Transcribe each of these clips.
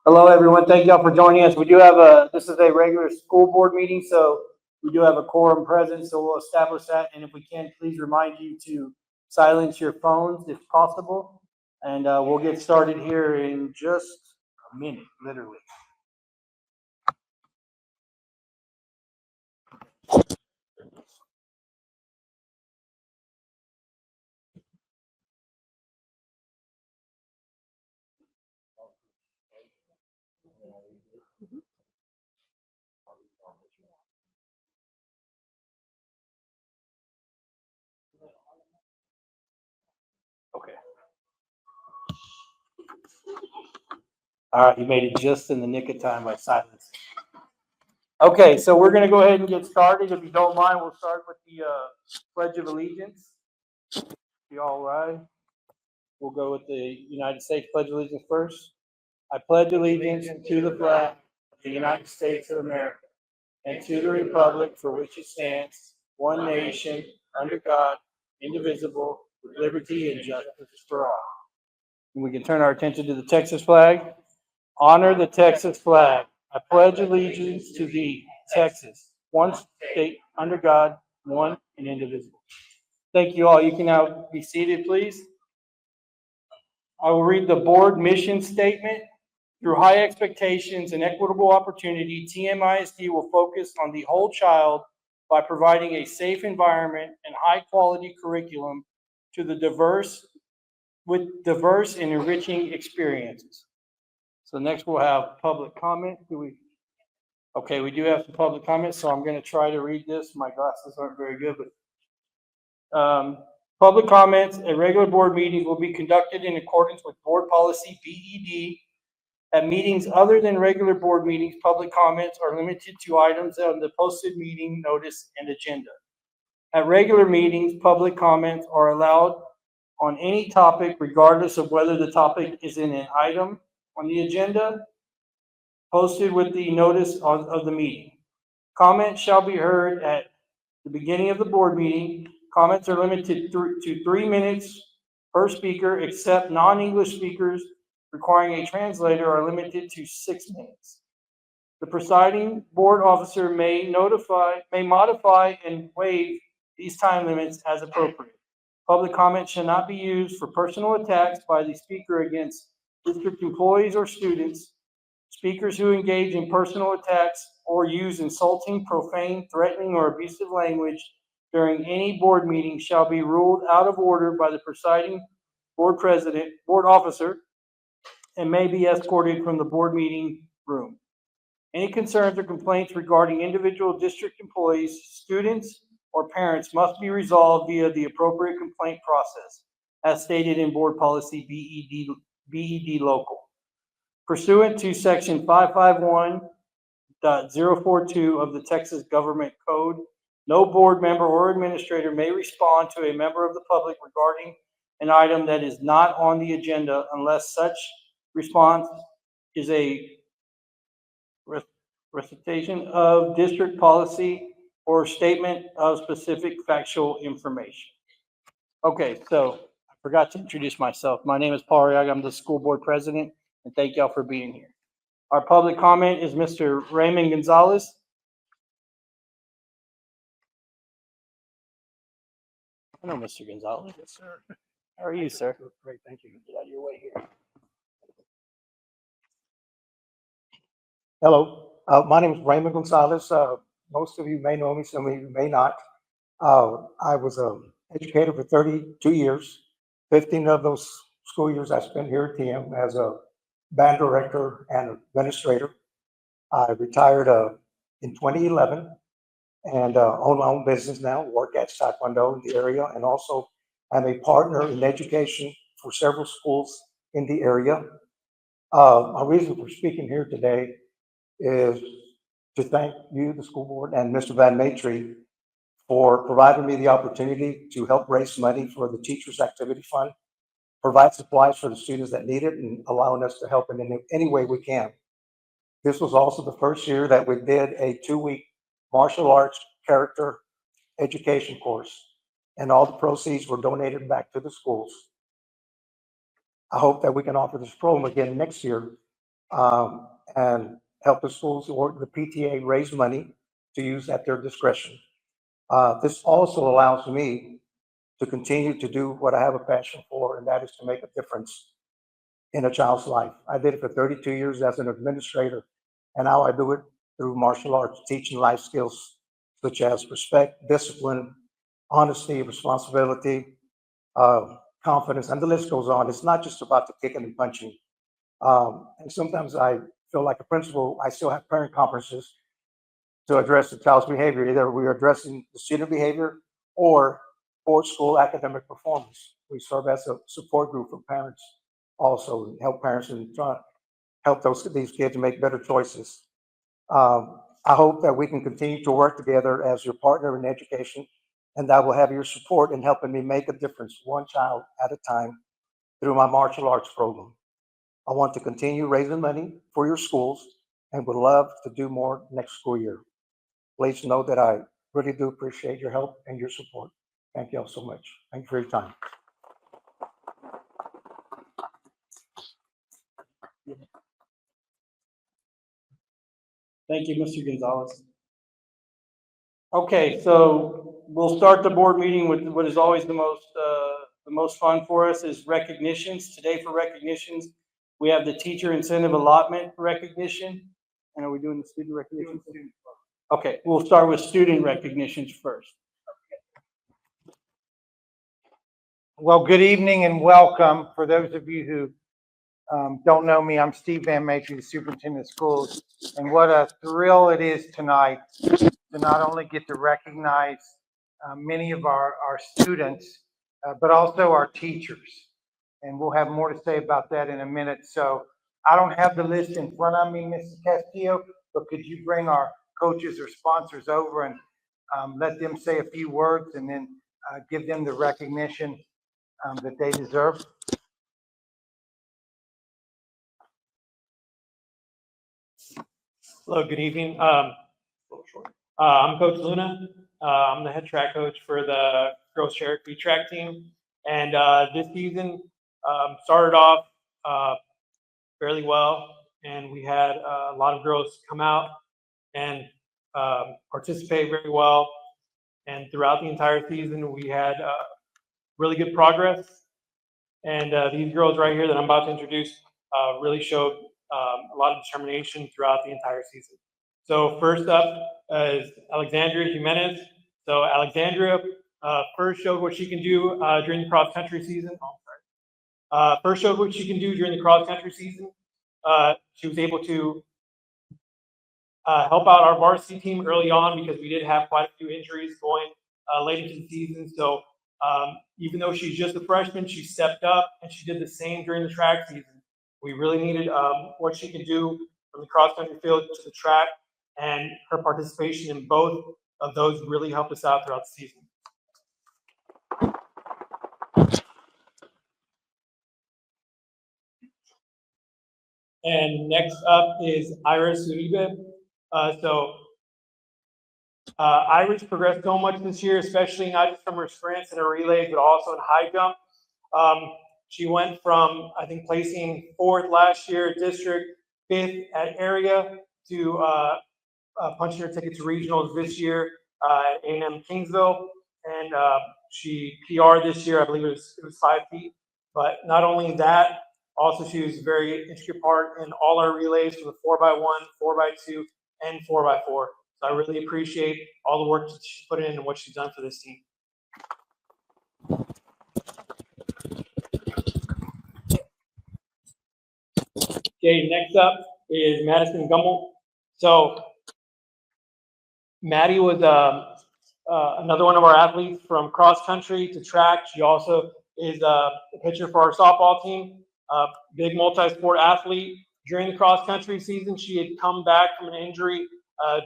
Hello, everyone. Thank y'all for joining us. This is a regular school board meeting, so we do have a quorum present, so we'll establish that. And if we can, please remind you to silence your phones if possible. And we'll get started here in just a minute, literally. Okay. All right, you made it just in the nick of time by silencing. Okay, so we're going to go ahead and get started. If you don't mind, we'll start with the Pledge of Allegiance. You all right? We'll go with the United States Pledge of Allegiance first. I pledge allegiance to the flag of the United States of America and to the republic for which it stands, one nation, under God, indivisible, with liberty and justice for all. And we can turn our attention to the Texas flag. Honor the Texas flag. I pledge allegiance to thee, Texas, one state, under God, one and indivisible. Thank you all. You can now be seated, please. I will read the board mission statement. Through high expectations and equitable opportunity, TMISD will focus on the whole child by providing a safe environment and high-quality curriculum to the diverse and enriching experiences. So next we'll have public comment. Okay, we do have some public comments, so I'm going to try to read this. My glasses aren't very good, but public comments at regular board meetings will be conducted in accordance with board policy BED. At meetings other than regular board meetings, public comments are limited to items on the posted meeting notice and agenda. At regular meetings, public comments are allowed on any topic regardless of whether the topic is in an item on the agenda posted with the notice of the meeting. Comments shall be heard at the beginning of the board meeting. Comments are limited to 3 minutes per speaker, except non-English speakers requiring a translator are limited to 6 minutes. The presiding board officer may modify and waive these time limits as appropriate. Public comment should not be used for personal attacks by the speaker against district employees or students. Speakers who engage in personal attacks or use insulting, profane, threatening, or abusive language during any board meeting shall be ruled out of order by the presiding board officer, and may be escorted from the board meeting room. Any concerns or complaints regarding individual district employees, students, or parents must be resolved via the appropriate complaint process, as stated in board policy BED local. Pursuant to section 551.042 of the Texas Government Code, no board member or administrator may respond to a member of the public regarding an item that is not on the agenda unless such response is a recitation of district policy or statement of specific factual information. Okay, so I forgot to introduce myself. My name is Paul Arriaga. I'm the school board president, and thank y'all for being here. Our public comment is Mr. Raymond Gonzalez. Hello, Mr. Gonzalez. Yes, sir. How are you, sir? Great, thank you. Get out of your way here. Hello, my name is Raymond Gonzalez. Most of you may know me, some of you may not. I was an educator for 32 years. 15 of those school years I spent here at TM as a band director and administrator. I retired in 2011 and own my own business now, work at Taekwondo in the area, and also I'm a partner in education for several schools in the area. My reason for speaking here today is to thank you, the school board, and Mr. Van Matry for providing me the opportunity to help raise money for the Teachers Activity Fund, provide supplies for the students that need it, and allowing us to help in any way we can. This was also the first year that we did a 2-week martial arts character education course, and all the proceeds were donated back to the schools. I hope that we can offer this program again next year and help the schools or the PTA raise money to use at their discretion. This also allows me to continue to do what I have a passion for, and that is to make a difference in a child's life. I did it for 32 years as an administrator, and now I do it through martial arts, teaching life skills such as respect, discipline, honesty, responsibility, confidence, and the list goes on. It's not just about the kicking and punching. And sometimes I feel like a principal, I still have parent conferences to address the child's behavior. Either we're addressing the student behavior or school academic performance. We serve as a support group for parents also, help parents and try to help these kids make better choices. I hope that we can continue to work together as your partner in education, and I will have your support in helping me make a difference one child at a time through my martial arts program. I want to continue raising money for your schools and would love to do more next school year. Please know that I really do appreciate your help and your support. Thank you all so much. Thank you for your time. Thank you, Mr. Gonzalez. Okay, so we'll start the board meeting with what is always the most fun for us is recognitions. Today for recognitions, we have the teacher incentive allotment recognition. And are we doing the student recognition? Okay, we'll start with student recognitions first. Well, good evening and welcome. For those of you who don't know me, I'm Steve Van Matry, the superintendent of schools. And what a thrill it is tonight to not only get to recognize many of our students, but also our teachers. And we'll have more to say about that in a minute. So I don't have the list in front of me, Mrs. Castillo, but could you bring our coaches or sponsors over and let them say a few words and then give them the recognition that they deserve? Hello, good evening. I'm Coach Luna. I'm the head track coach for the girls Cherokee track team. And this season started off fairly well. And we had a lot of girls come out and participate very well. And throughout the entire season, we had really good progress. And these girls right here that I'm about to introduce really showed a lot of determination throughout the entire season. So first up is Alexandria Jimenez. So Alexandria first showed what she can do during the cross country season. First showed what she can do during the cross country season. She was able to help out our varsity team early on because we did have quite a few injuries going late into the season. So even though she's just a freshman, she stepped up and she did the same during the track season. We really needed what she could do from the cross country field to the track, and her participation in both of those really helped us out throughout the season. And next up is Iris Uribe. Iris progressed so much this year, especially not just from her sprints and her relays, but also in high jump. She went from, I think, placing 4th last year, district, 5th at area, to punching her ticket to regionals this year at A&M Kingsville. And she PR'd this year, I believe it was 5 feet. But not only that, also she was a very intricate part in all our relays for the 4x1, 4x2, and 4x4. So I really appreciate all the work that she put in and what she's done for this team. Okay, next up is Madison Gummel. So Maddie was another one of our athletes from cross country to track. She also is a pitcher for our softball team, big multi-sport athlete. During the cross country season, she had come back from an injury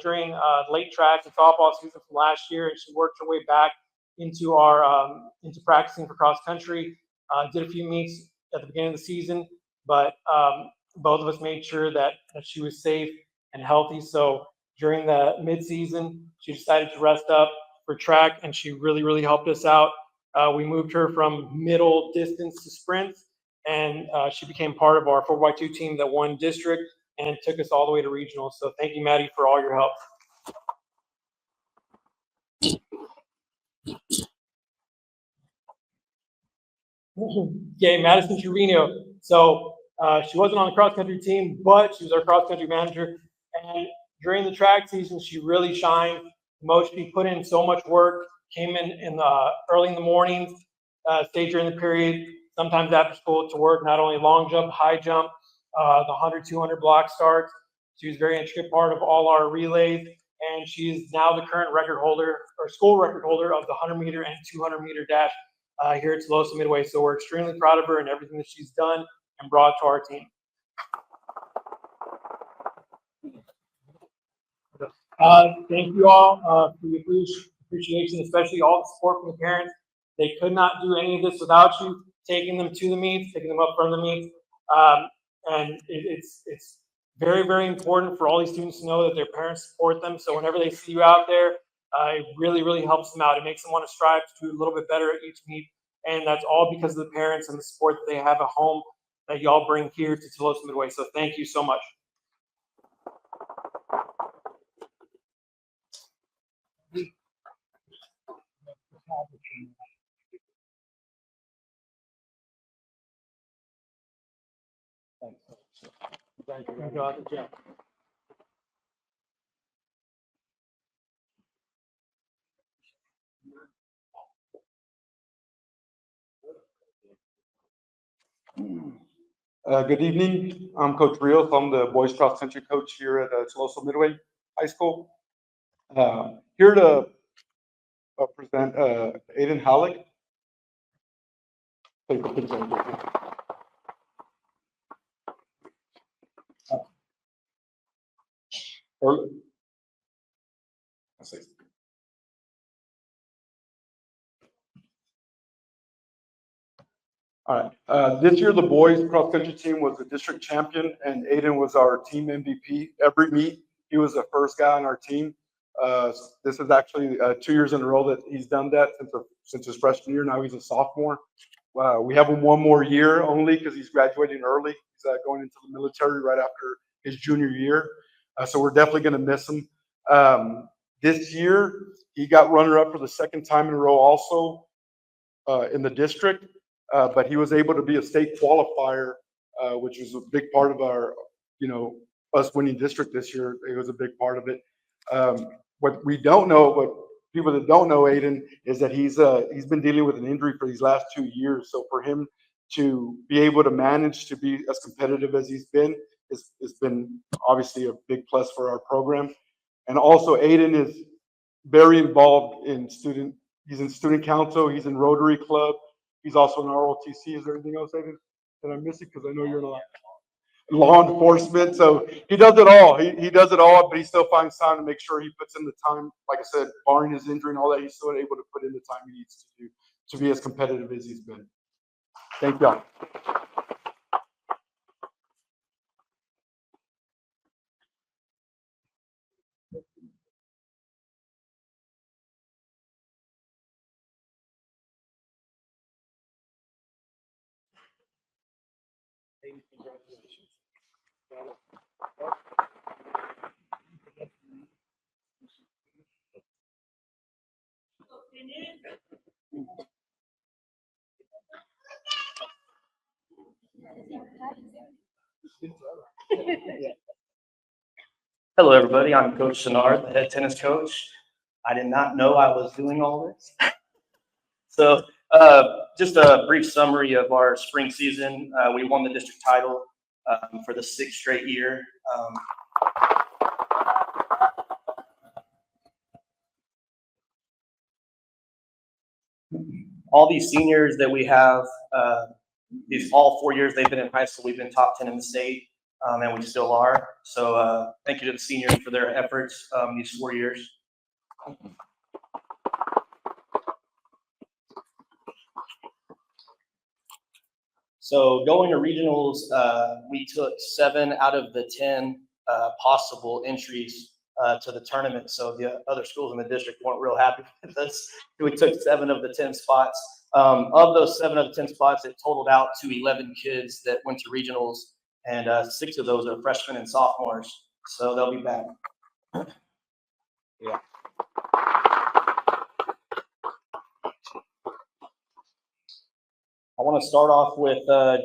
during late track and softball season from last year, and she worked her way back into our into practicing for cross country. Did a few meets at the beginning of the season, but both of us made sure that she was safe and healthy. So during the mid-season, she decided to rest up for track, and she really helped us out. We moved her from middle distance to sprints, and she became part of our 4x2 team that won district and took us all the way to regionals. So thank you, Maddie, for all your help. Okay, Madison Trevino. So she wasn't on the cross country team, but she was our cross country manager. And during the track season, she really shined. She put in so much work, came in early in the mornings, stayed during the period, sometimes after school to work, not only long jump, high jump, the 100, 200 block starts. She was a very intricate part of all our relays. And she's now the current record holder or school record holder of the 100 meter and 200 meter dash here at Tolosa Midway. So we're extremely proud of her and everything that she's done and brought to our team. Thank you all for your appreciation, especially all the support from the parents. They could not do any of this without you taking them to the meets, picking them up from the meets. And it's very, very important for all these students to know that their parents support them. So whenever they see you out there, it really, really helps them out. It makes them want to strive to do a little bit better at each meet. And that's all because of the parents and the support that they have at home that y'all bring here to Tolosa Midway. So thank you so much. Thank you. Good evening. I'm Coach Rios. I'm the boys cross country coach here at Tolosa Midway High School. Here to present Aiden Halleck. Take a picture of it. Let's see. All right. This year, the boys cross country team was the district champion, and Aiden was our team MVP every meet. He was the first guy on our team. This is actually 2 years in a row that he's done that since his freshman year. Now he's a sophomore. We have him one more year only because he's graduating early. He's going into the military right after his junior year. So we're definitely going to miss him. This year, he got runner-up for the second time in a row also in the district. But he was able to be a state qualifier, which was a big part of our, us winning district this year. It was a big part of it. What we don't know, what people that don't know Aiden, is that he's been dealing with an injury for these last 2 years. So for him to be able to manage to be as competitive as he's been, it's been obviously a big plus for our program. And also Aiden is very involved in he's in student council, he's in Rotary Club. He's also in ROTC. Is there anything else, Aiden, that I'm missing? Because I know you're in law enforcement. So he does it all. He does it all, but he still finds time to make sure he puts in the time. Like I said, barring his injury and all that, he's still able to put in the time he needs to do to be as competitive as he's been. Thank y'all. Congratulations. Hello, everybody. I'm Coach Sinnard, the head tennis coach. I did not know I was doing all this. So just a brief summary of our spring season. We won the district title for the 6th straight year. All these seniors that we have, all 4 years they've been in high school, we've been top 10 in the state, and we still are. So thank you to the seniors for their efforts these 4 years. So going to regionals, we took 7 out of the 10 possible entries to the tournament. So the other schools in the district weren't real happy with us. We took 7 of the 10 spots. Of those 7 of the 10 spots, it totaled out to 11 kids that went to regionals. and 6 of those are freshmen and sophomores, so they'll be back. I want to start off with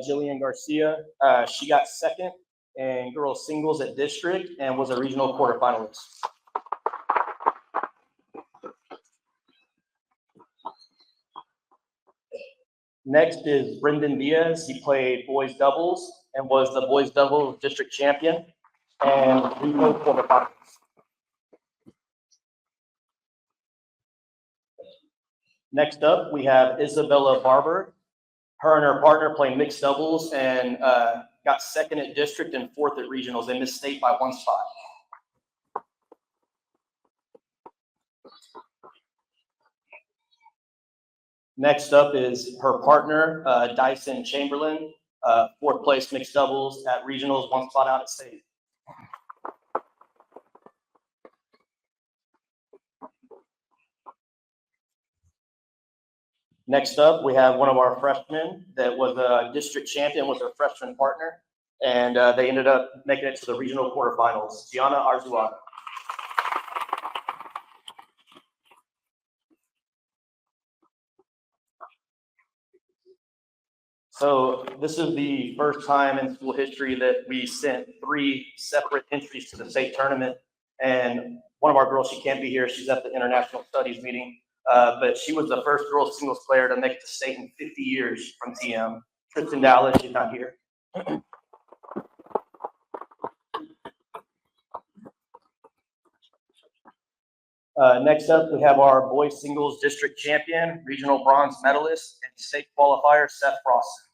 Jillian Garcia. She got second in girls singles at district and was a regional quarterfinalist. Next is Brendan Diaz. He played boys doubles and was the boys doubles district champion and regional quarterfinalist. Next up, we have Isabella Barber. Her and her partner played mixed doubles and got second at district and 4th at regionals. They missed state by 1 spot. Next up is her partner, Dyson Chamberlain, 4th place mixed doubles at regionals, 1 spot out at state. Next up, we have one of our freshmen that was a district champion with her freshman partner, and they ended up making it to the regional quarterfinals. Gianna Arzuaga. So this is the first time in school history that we sent 3 separate entries to the state tournament. And one of our girls, she can't be here. She's at the international studies meeting. But she was the first girls singles player to make it to state in 50 years from TM. Tristan Dallas, she's not here. Next up, we have our boys singles district champion, regional bronze medalist, and state qualifier, Seth Frost.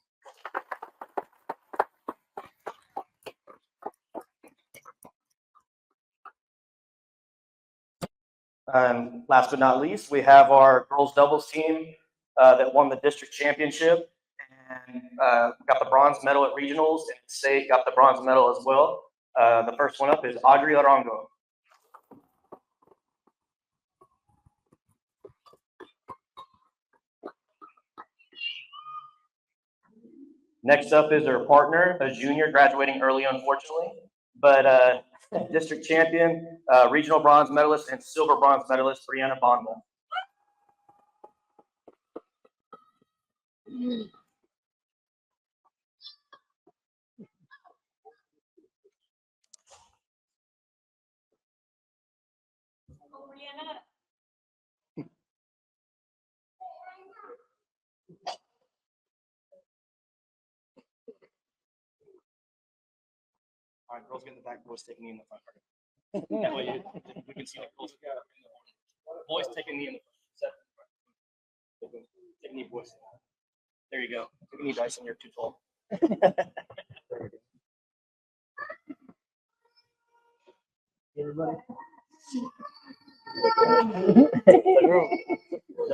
Last but not least, we have our girls doubles team that won the district championship and got the bronze medal at regionals, and state got the bronze medal as well. The first one up is Audrey Arango. Next up is her partner, a junior graduating early, unfortunately, but district champion, regional bronze medalist, and silver bronze medalist, Brianna Bonda. All right, girls get in the back, boys taking knee in the front. That way we can see the girls. Boys taking knee in the front. Take knee, boys. There you go. Take knee, Dyson. You're too tall. Everybody.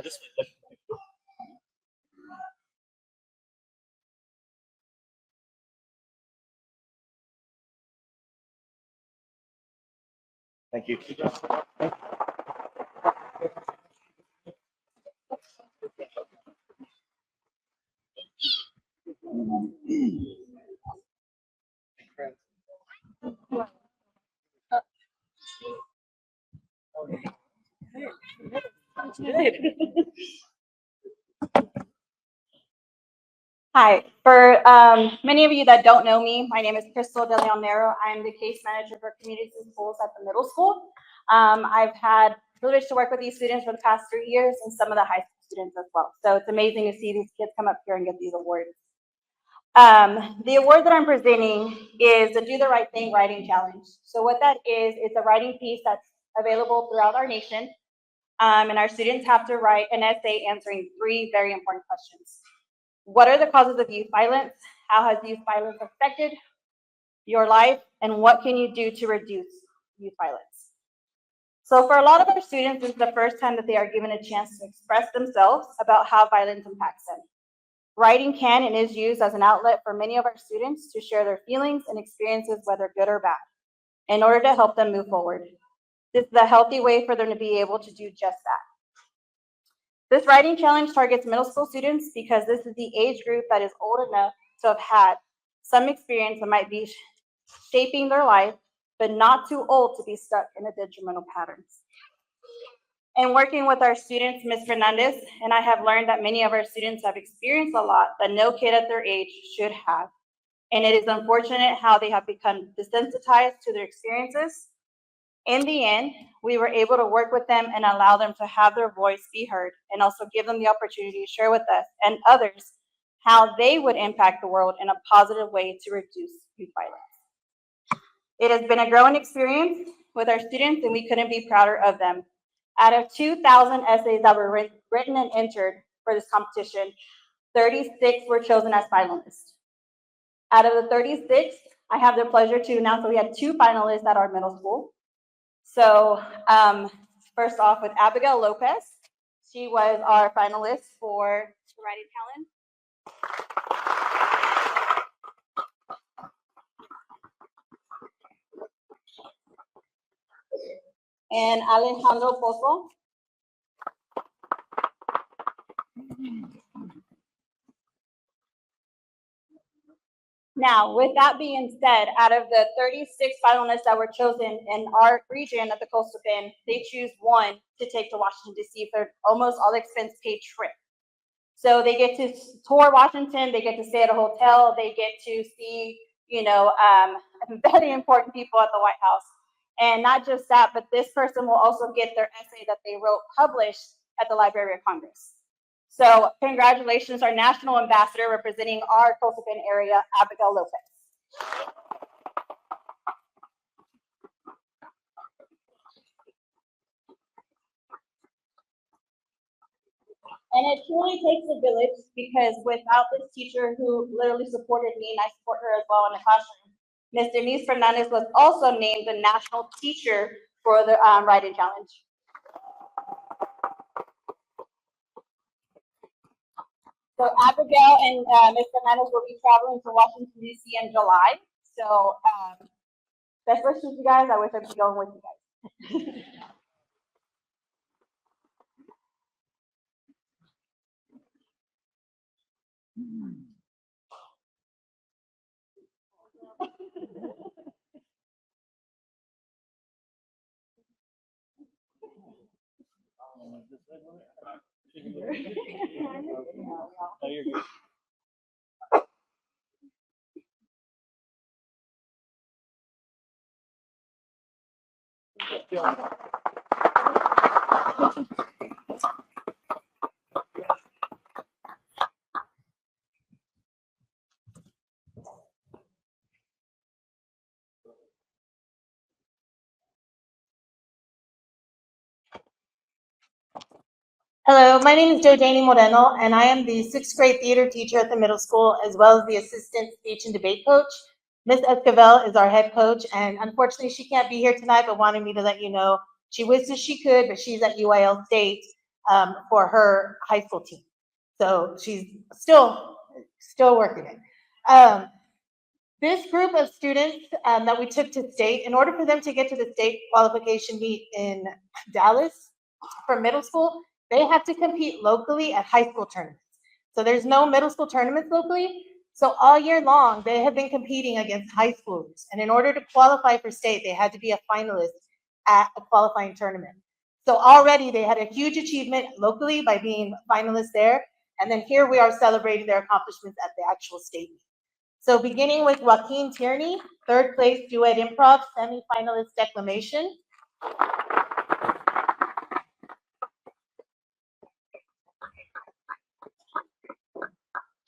This way. Thank you. Hi, for many of you that don't know me, my name is Crystal De Leon Nero. I'm the case manager for community schools at the middle school. I've had the privilege to work with these students for the past 3 years and some of the high school students as well. So it's amazing to see these kids come up here and get these awards. The award that I'm presenting is the Do the Right Thing Writing Challenge. So what that is, it's a writing piece that's available throughout our nation. And our students have to write an essay answering 3 very important questions. What are the causes of youth violence? How has youth violence affected your life? And what can you do to reduce youth violence? So for a lot of our students, this is the first time that they are given a chance to express themselves about how violence impacts them. Writing can and is used as an outlet for many of our students to share their feelings and experiences, whether good or bad, in order to help them move forward. This is a healthy way for them to be able to do just that. This writing challenge targets middle school students because this is the age group that is old enough to have had some experience that might be shaping their life, but not too old to be stuck in the detrimental patterns. In working with our students, Ms. Fernandez and I have learned that many of our students have experienced a lot that no kid at their age should have. And it is unfortunate how they have become desensitized to their experiences. In the end, we were able to work with them and allow them to have their voice be heard, and also give them the opportunity to share with us and others how they would impact the world in a positive way to reduce youth violence. It has been a growing experience with our students, and we couldn't be prouder of them. Out of 2,000 essays that were written and entered for this competition, 36 were chosen as finalists. Out of the 36, I have the pleasure to announce that we had 2 finalists at our middle school. So first off with Abigail Lopez. She was our finalist for the writing challenge. And Alejandro Pozo. Now, with that being said, out of the 36 finalists that were chosen in our region of the Coastal Bend, they choose one to take to Washington DC for almost all expense paid trip. So they get to tour Washington, they get to stay at a hotel, they get to see, very important people at the White House. And not just that, but this person will also get their essay that they wrote published at the Library of Congress. So congratulations, our national ambassador representing our Coastal Bend area, Abigail Lopez. And it truly takes a village, because without this teacher who literally supported me, and I support her as well in the classroom, Ms. Denise Fernandez was also named the national teacher for the writing challenge. So Abigail and Ms. Fernandez will be traveling to Washington, DC in July. So best wishes to you guys. I wish I could be going with you guys. Hello, my name is Jodani Moreno, and I am the 6th grade theater teacher at the middle school, as well as the assistant speech and debate coach. Ms. Esquivel is our head coach, and unfortunately, she can't be here tonight, but wanted me to let you know she wishes she could, but she's at UIL State for her high school team. So she's still working it. This group of students that we took to state, in order for them to get to the state qualification meet in Dallas for middle school, they have to compete locally at high school tournaments. So there's no middle school tournaments locally. So all year long, they have been competing against high schoolers. And in order to qualify for state, they had to be a finalist at a qualifying tournament. So already they had a huge achievement locally by being finalists there. And then here we are celebrating their accomplishments at the actual state meet. So beginning with Joaquin Tierney, 3rd place duet improv, semi-finalist declamation.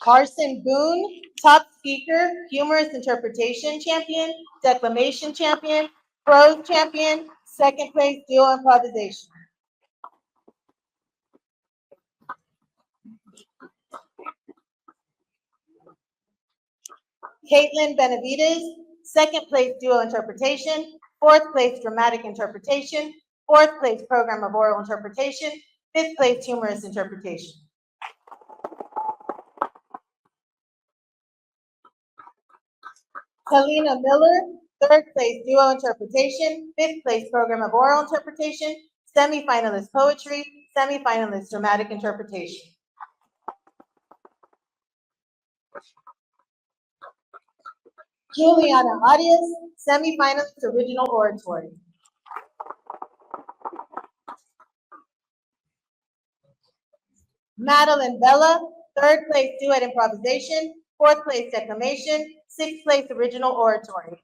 Carson Boone, top speaker, humorous interpretation champion, declamation champion, prose champion, 2nd place duo improvisation. Caitlin Benavides, 2nd place duo interpretation, 4th place dramatic interpretation, 4th place program of oral interpretation, 5th place humorous interpretation. Helena Miller, 3rd place duo interpretation, 5th place program of oral interpretation, semi-finalist poetry, semi-finalist dramatic interpretation. Juliana Arias, semifinalist, original oratory. Madeline Bella, third place duet improvisation, fourth place declamation, sixth place original oratory.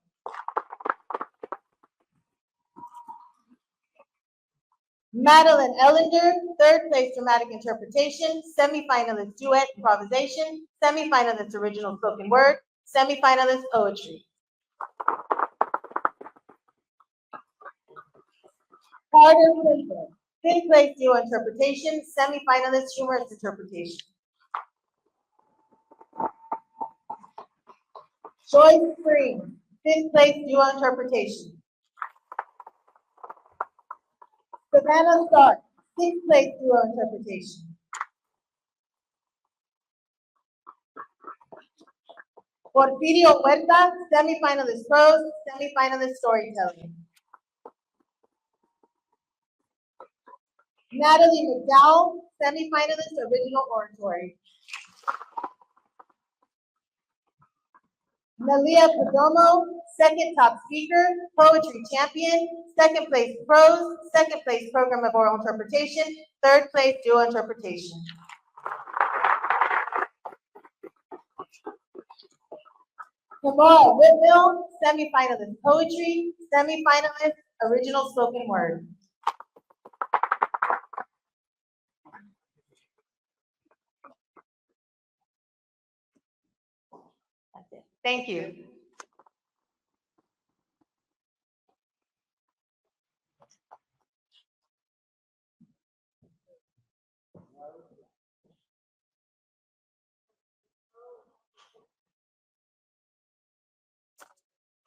Madeline Ellender, third place dramatic interpretation, semifinalist duet improvisation, semifinalist original spoken word, semifinalist poetry. Carter Cooper, fifth place duo interpretation, semifinalist humorous interpretation. Joyce Spring, fifth place duo interpretation. Savannah Stark, sixth place duo interpretation. Porfirio Huerta, semifinalist prose, semifinalist storytelling. Natalie McDowell, semifinalist original oratory. Nalia Perdomo, second top speaker, poetry champion, second place prose, second place program of oral interpretation, third place dual interpretation. Tamara Whitmill, semifinalist poetry, semifinalist original spoken word. That's it. Thank you.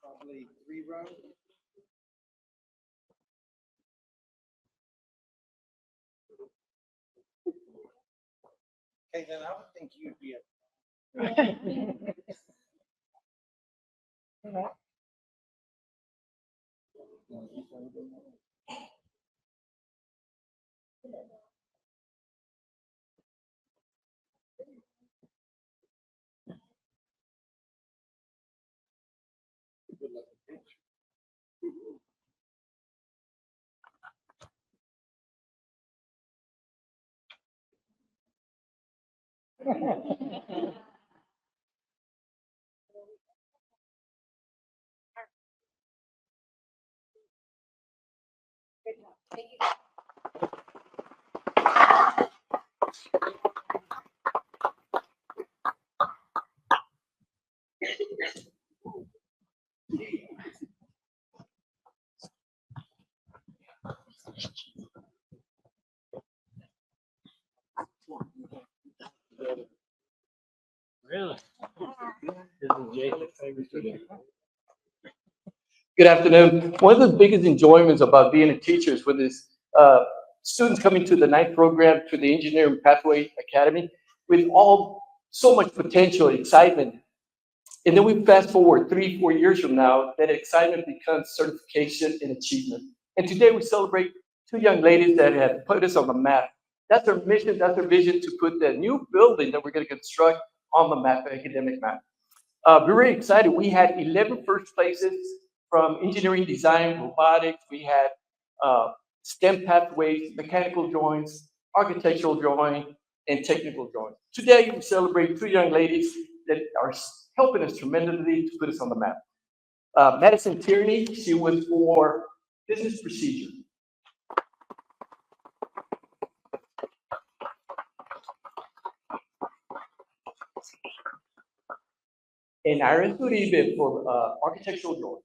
Probably 3 rows. Okay, then I would think you'd be Really? Good afternoon. One of the biggest enjoyments about being a teacher is when there's students coming to the ninth program, to the Engineering Pathway Academy, with all so much potential, excitement. And then we fast forward 3-4 years from now, that excitement becomes certification and achievement. And today we celebrate 2 young ladies that have put us on the map. That's their mission, that's their vision, to put the new building that we're going to construct on the map, the academic map. We're really excited. We had 11 first places from engineering, design, robotics. We had STEM pathways, mechanical drawings, architectural drawing, and technical drawing. Today, we celebrate 2 young ladies that are helping us tremendously to put us on the map. Madison Tierney, she was for business procedure. And Iris Uribe for architectural drawing.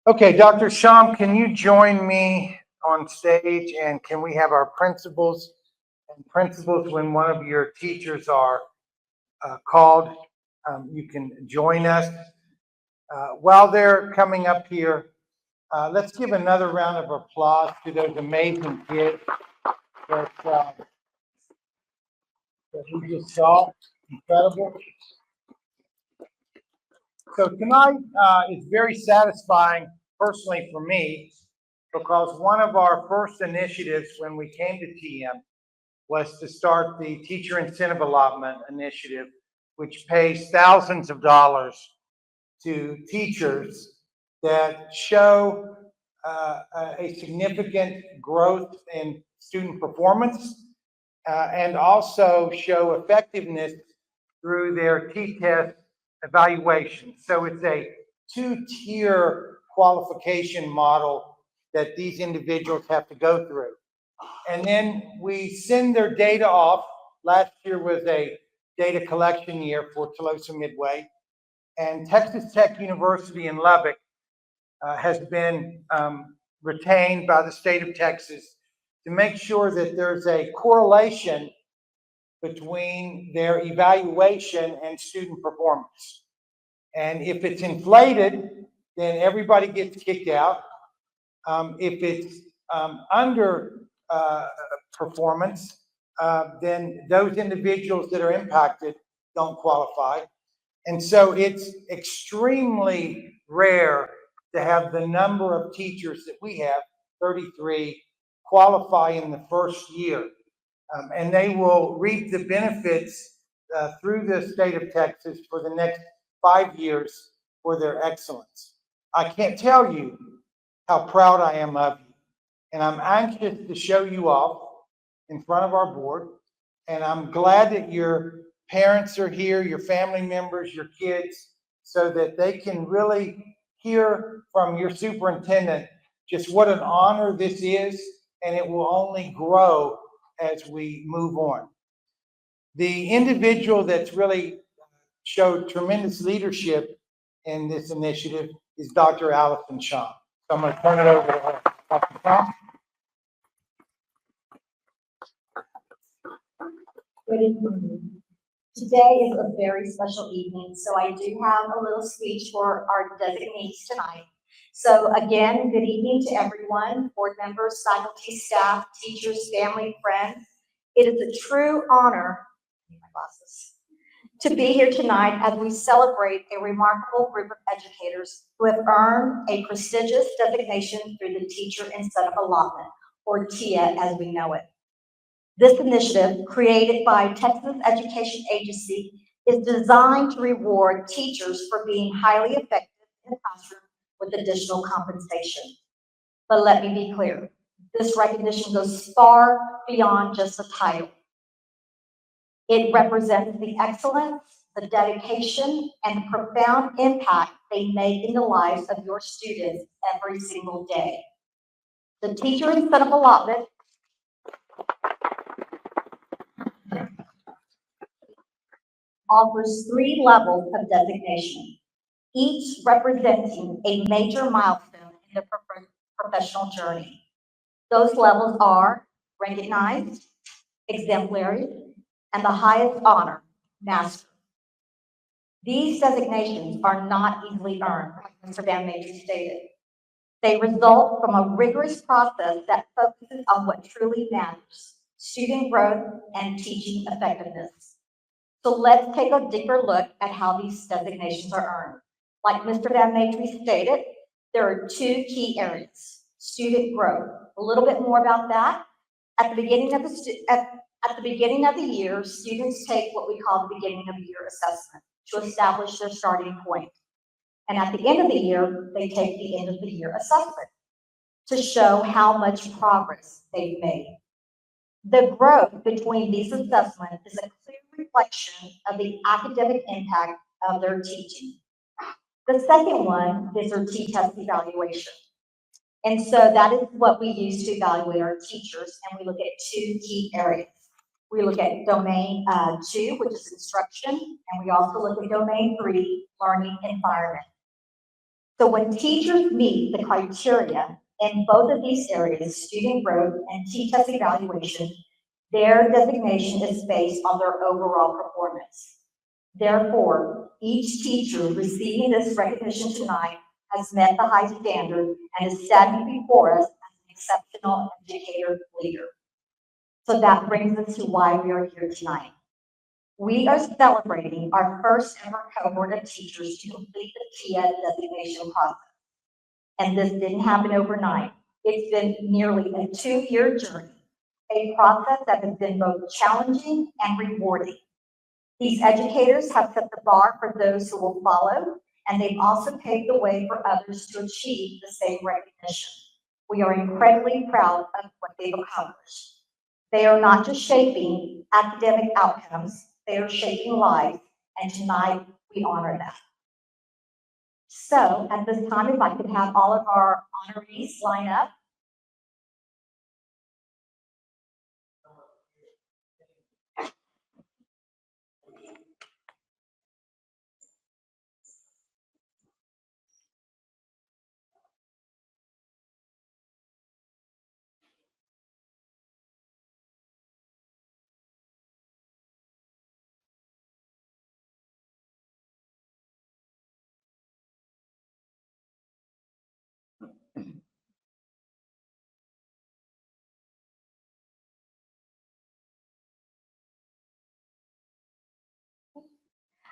Okay, Dr. Sham, can you join me on stage, and can we have our principals and principals, when one of your teachers are called, you can join us. While they're coming up here, let's give another round of applause to those amazing kids that we just saw. Incredible. So tonight is very satisfying personally for me, because one of our first initiatives when we came to TM was to start the Teacher Incentive Allotment Initiative, which pays thousands of dollars to teachers that show a significant growth in student performance and also show effectiveness through their T-test evaluation. So it's a two-tier qualification model that these individuals have to go through. And then we send their data off. Last year was a data collection year for Tolosa Midway. And Texas Tech University in Lubbock has been retained by the state of Texas to make sure that there's a correlation between their evaluation and student performance. And if it's inflated, then everybody gets kicked out. If it's under performance, then those individuals that are impacted don't qualify. And so it's extremely rare to have the number of teachers that we have, 33, qualify in the first year. And they will reap the benefits through the state of Texas for the next 5 years for their excellence. I can't tell you how proud I am of you. And I'm anxious to show you off in front of our board. And I'm glad that your parents are here, your family members, your kids, so that they can really hear from your superintendent just what an honor this is, and it will only grow as we move on. The individual that's really showed tremendous leadership in this initiative is Dr. Allison Sham. So I'm going to turn it over to her. Dr. Sham? Good evening. Today is a very special evening, so I do have a little speech for our designees tonight. So again, good evening to everyone, board members, faculty, staff, teachers, family, friends. It is a true honor, my glasses, to be here tonight as we celebrate a remarkable group of educators who have earned a prestigious designation through the Teacher Incentive Allotment, or TIA as we know it. This initiative, created by Texas Education Agency, is designed to reward teachers for being highly effective in the classroom with additional compensation. But let me be clear, this recognition goes far beyond just a title. It represents the excellence, the dedication, and the profound impact they make in the lives of your students every single day. The Teacher Incentive Allotment offers 3 levels of designation, each representing a major milestone in their professional journey. Those levels are recognized, exemplary, and the highest honor, master. These designations are not easily earned, like Mr. Van Major stated. They result from a rigorous process that focuses on what truly matters, student growth and teaching effectiveness. So let's take a deeper look at how these designations are earned. Like Mr. Van Major stated, there are 2 key areas. Student growth, a little bit more about that. At the beginning of the year, students take what we call the beginning of the year assessment to establish their starting point. And at the end of the year, they take the end of the year assessment to show how much progress they've made. The growth between these assessments is a clear reflection of the academic impact of their teaching. The second one is their T-test evaluation. And so that is what we use to evaluate our teachers, and we look at two key areas. We look at domain 2, which is instruction, and we also look at domain 3, learning environment. So when teachers meet the criteria in both of these areas, student growth and T-test evaluation, their designation is based on their overall performance. Therefore, each teacher receiving this recognition tonight has met the high standard and is standing before us as an exceptional educator leader. So that brings us to why we are here tonight. We are celebrating our first ever cohort of teachers to complete the TIA designation process. And this didn't happen overnight. It's been nearly a 2-year journey, a process that has been both challenging and rewarding. These educators have set the bar for those who will follow, and they've also paved the way for others to achieve the same recognition. We are incredibly proud of what they've accomplished. They are not just shaping academic outcomes, they are shaping lives, and tonight we honor that. So at this time, if I could have all of our honorees line up.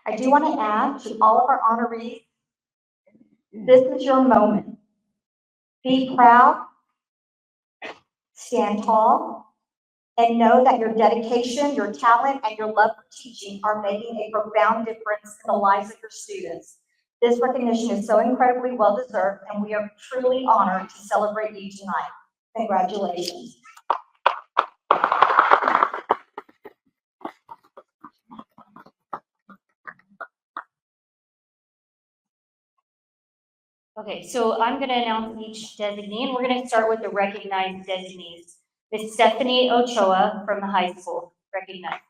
I do want to add to all of our honorees, this is your moment. Be proud, stand tall, and know that your dedication, your talent, and your love for teaching are making a profound difference in the lives of your students. This recognition is so incredibly well-deserved, and we are truly honored to celebrate you tonight. Congratulations. Okay, so I'm going to announce each designee, and we're going to start with the recognized designees. Miss Stephanie Ochoa from the high school, recognized.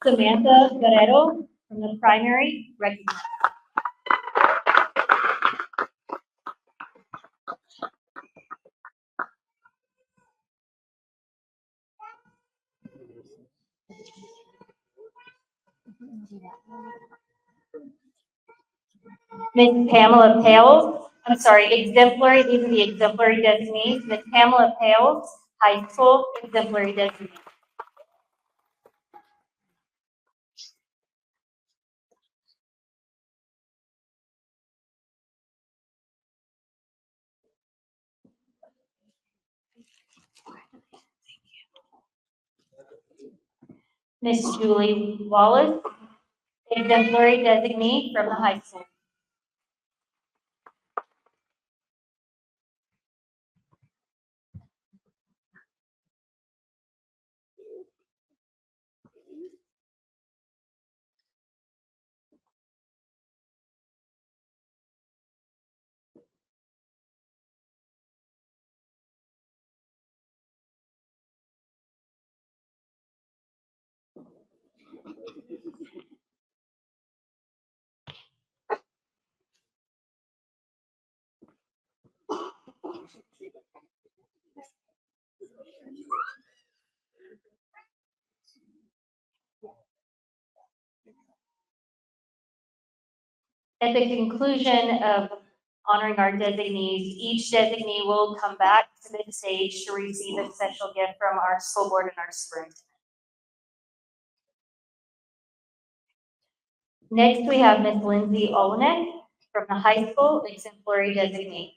Samantha Guerrero from the primary, recognized. Miss Pamela Pales, I'm sorry, exemplary, these are the exemplary designees. Miss Pamela Pales, high school, exemplary designee. Miss Julie Wallace, exemplary designee from the high school. At the conclusion of honoring our designees, each designee will come back to the stage to receive a special gift from our school board and our superintendent. Next, we have Miss Lindsay Olenek from the high school, exemplary designee.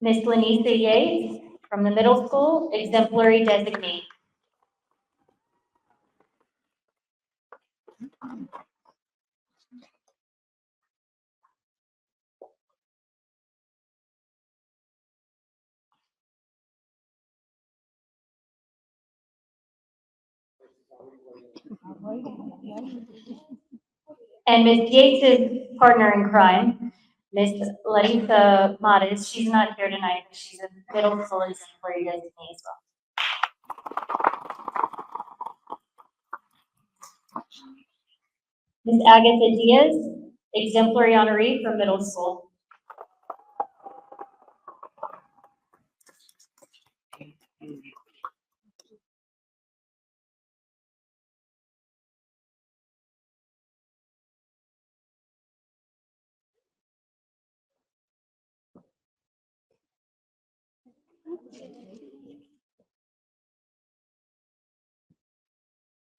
Miss Lenisa Yates From the middle school, exemplary designee. And Ms. Yates' partner in crime, Ms. Larissa Mares, she's not here tonight, but she's a middle school exemplary designee as well. Ms. Agatha Diaz, exemplary honoree from middle school.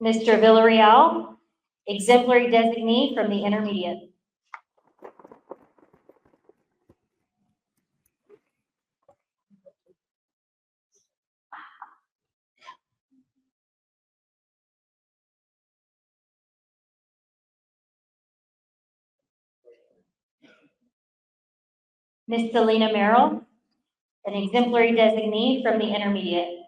Mr. Villarreal, exemplary designee from the intermediate. Ms. Selena Merrill, an exemplary designee from the intermediate.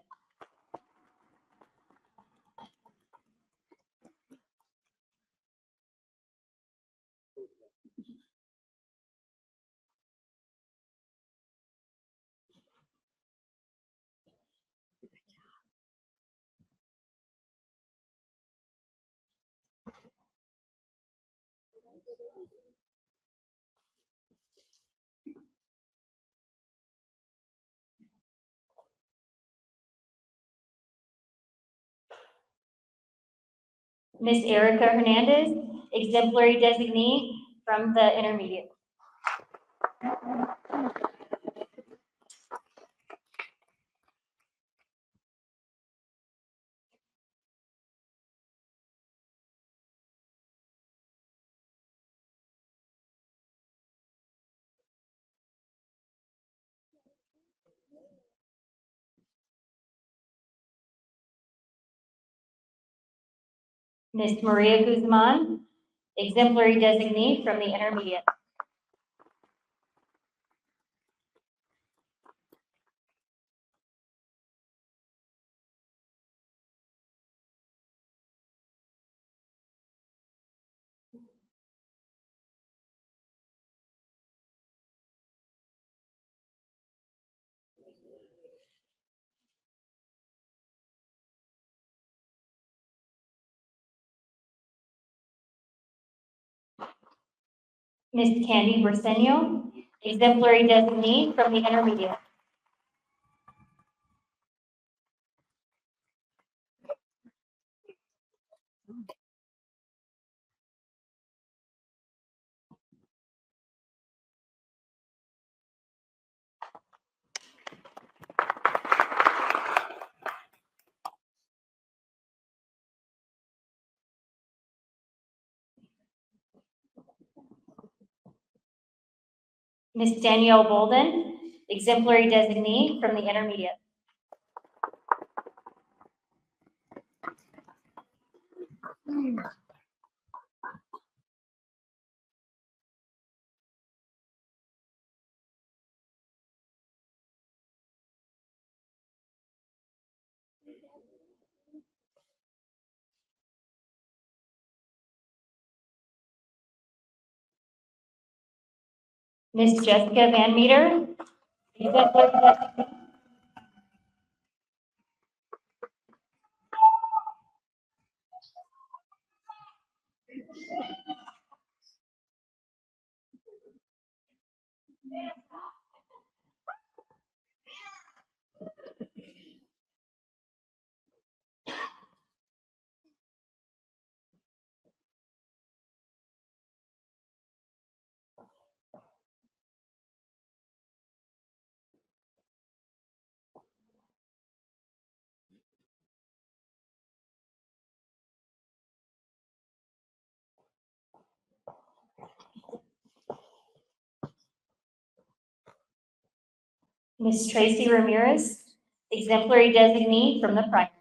Ms. Erica Hernandez, exemplary designee from the intermediate. Ms. Maria Guzman, exemplary designee from the intermediate. Ms. Candy Briseño, exemplary designee from the intermediate. Ms. Danielle Bolden, exemplary designee from the intermediate. Ms. Jessica Van Meter, exemplary designee. Ms. Tracy Ramirez, exemplary designee from the primary.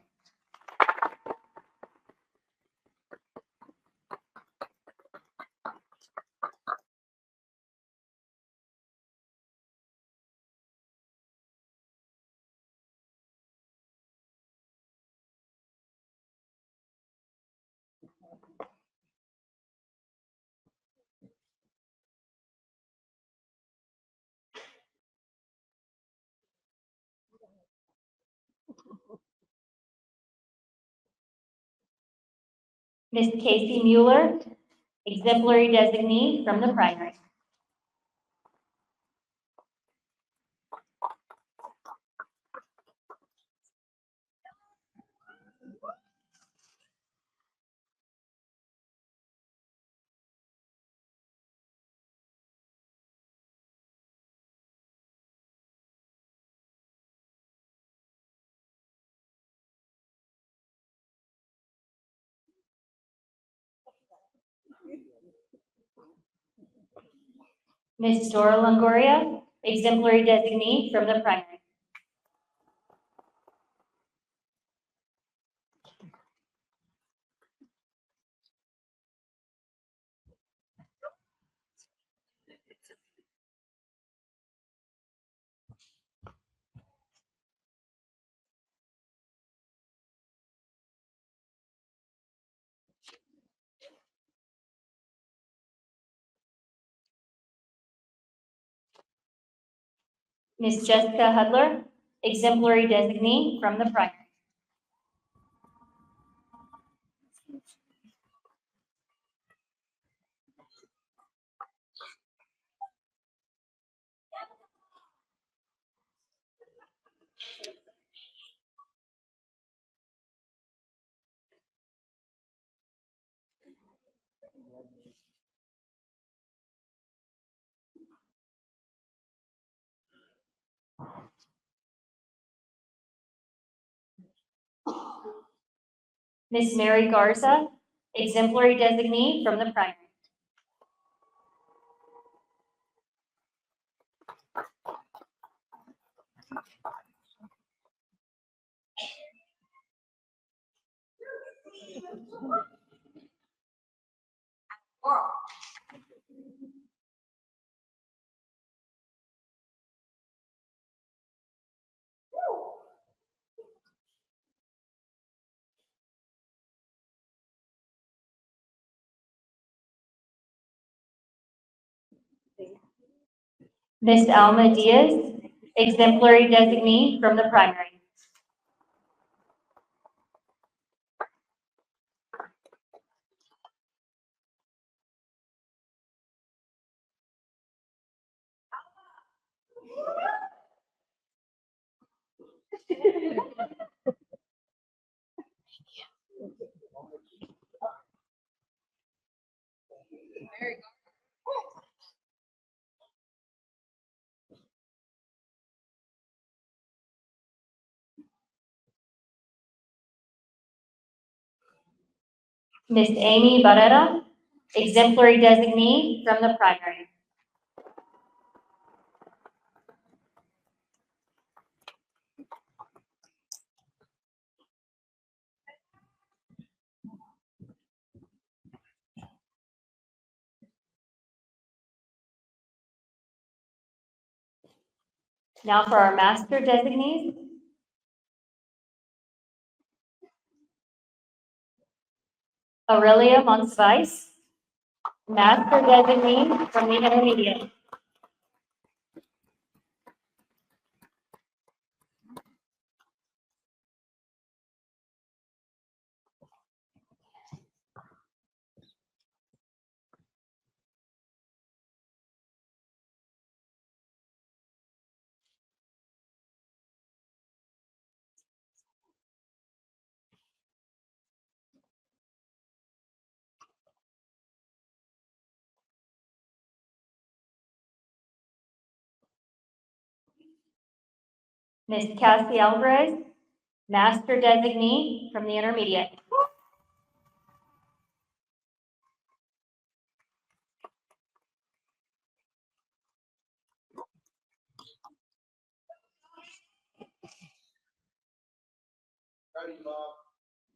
Ms. Casey Mueller, exemplary designee from the primary. Ms. Dora Longoria, exemplary designee from the primary. Ms. Jessica Hudler, exemplary designee from the primary. Ms. Mary Garza, exemplary designee from the primary. Ms. Alma Diaz, exemplary designee from the primary. Ms. Amy Barrera, exemplary designee from the primary. Now for our master designees. Aurelia Monsivais, master designee from the intermediate. Ms. Cassie Alvarez, master designee from the intermediate.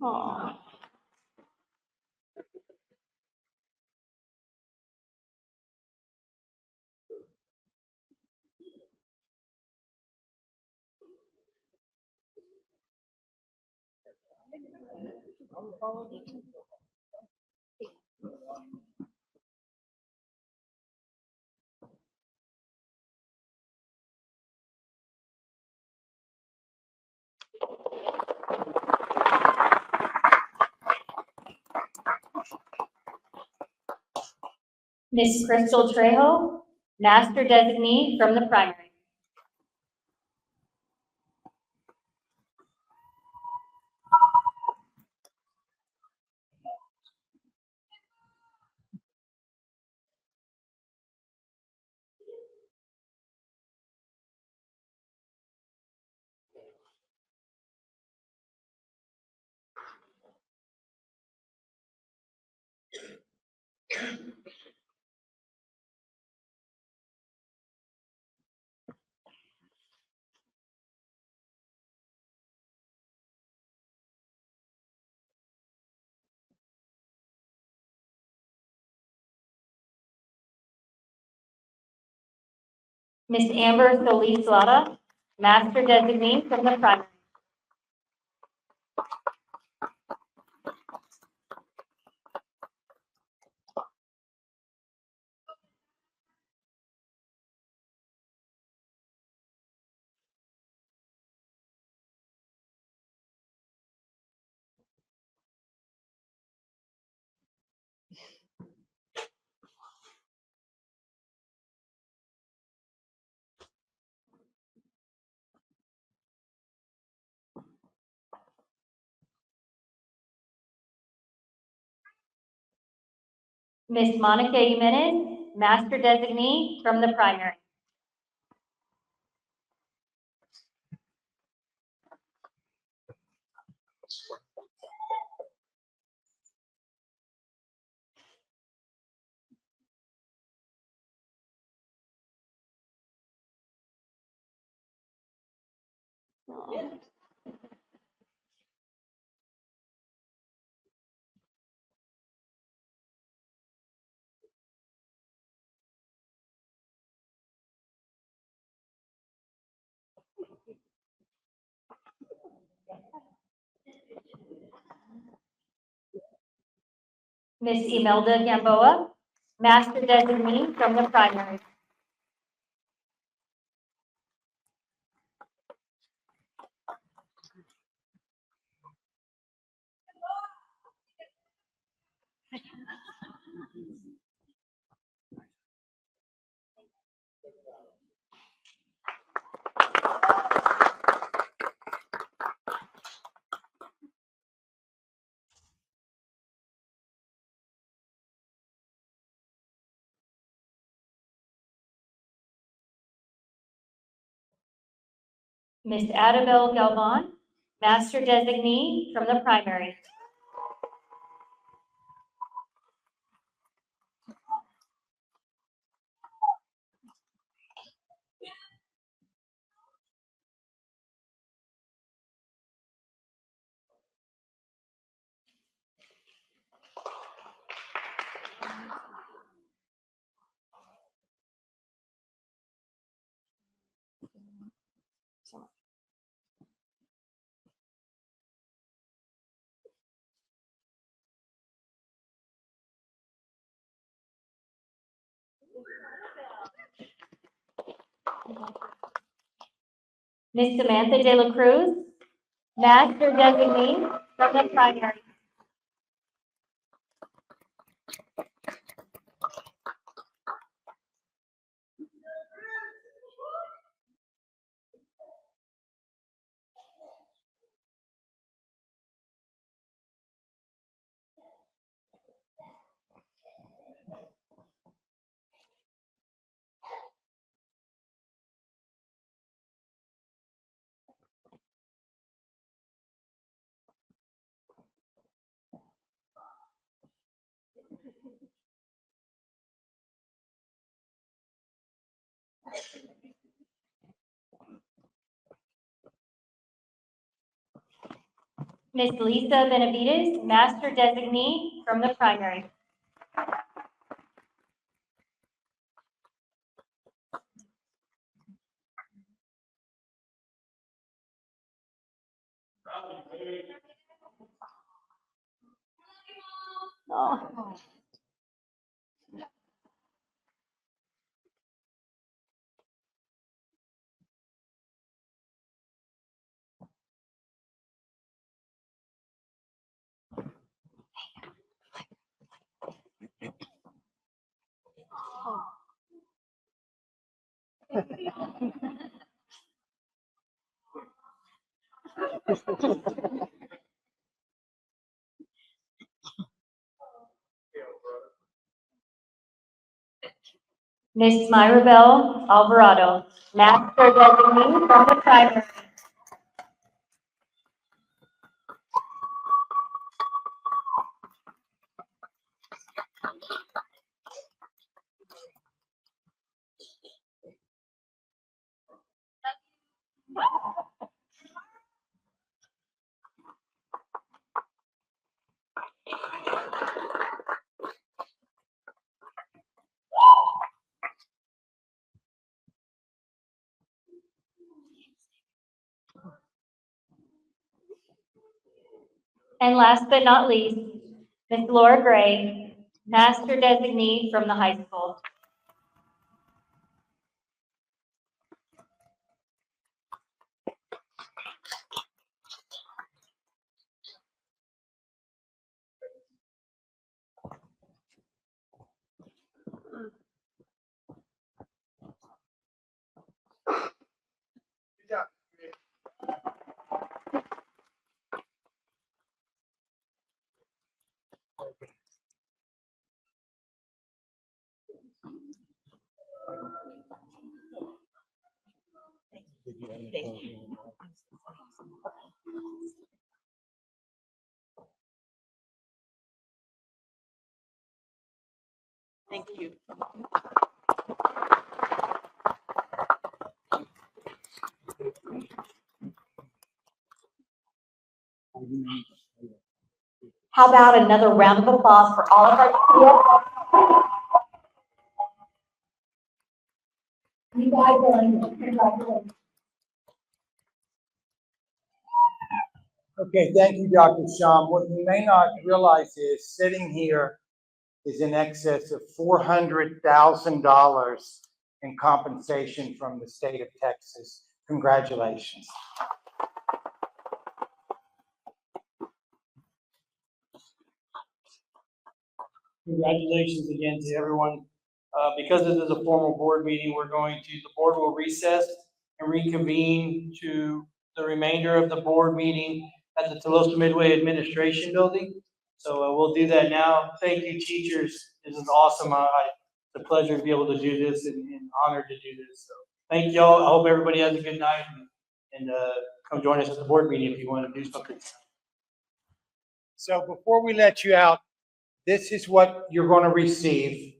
Aw. Miss Crystal Trejo, Master Designee from the primary. Miss Amber Solis Lara, Master Designee from the primary. Miss Monica Jimenez, Master Designee from the primary. Miss Imelda Gamboa, Master Designee from the primary. Miss Adabel Galvan, Master Designee from the primary. Miss Samantha De La Cruz, Master Designee from the primary. Ms. Lisa Benavides, Master Designee from the primary. Oh. Ms. Myrabel Alvarado, Master Designee from the primary. And last but not least, Ms. Laura Gray, Master Designee from the high school. Thank you. How about another round of applause for all of our students? You guys are congratulations. Okay, thank you, Dr. Sham. What you may not realize is sitting here is in excess of $400,000 in compensation from the state of Texas. Congratulations. Congratulations again to everyone. Because this is a formal board meeting, the board will recess and reconvene to the remainder of the board meeting at the Tolosa Midway Administration Building. So we'll do that now. Thank you, teachers. This is awesome. It's a pleasure to be able to do this and honored to do this. So thank y'all. I hope everybody has a good night and come join us at the board meeting if you want to do something. So before we let you out, this is what you're going to receive.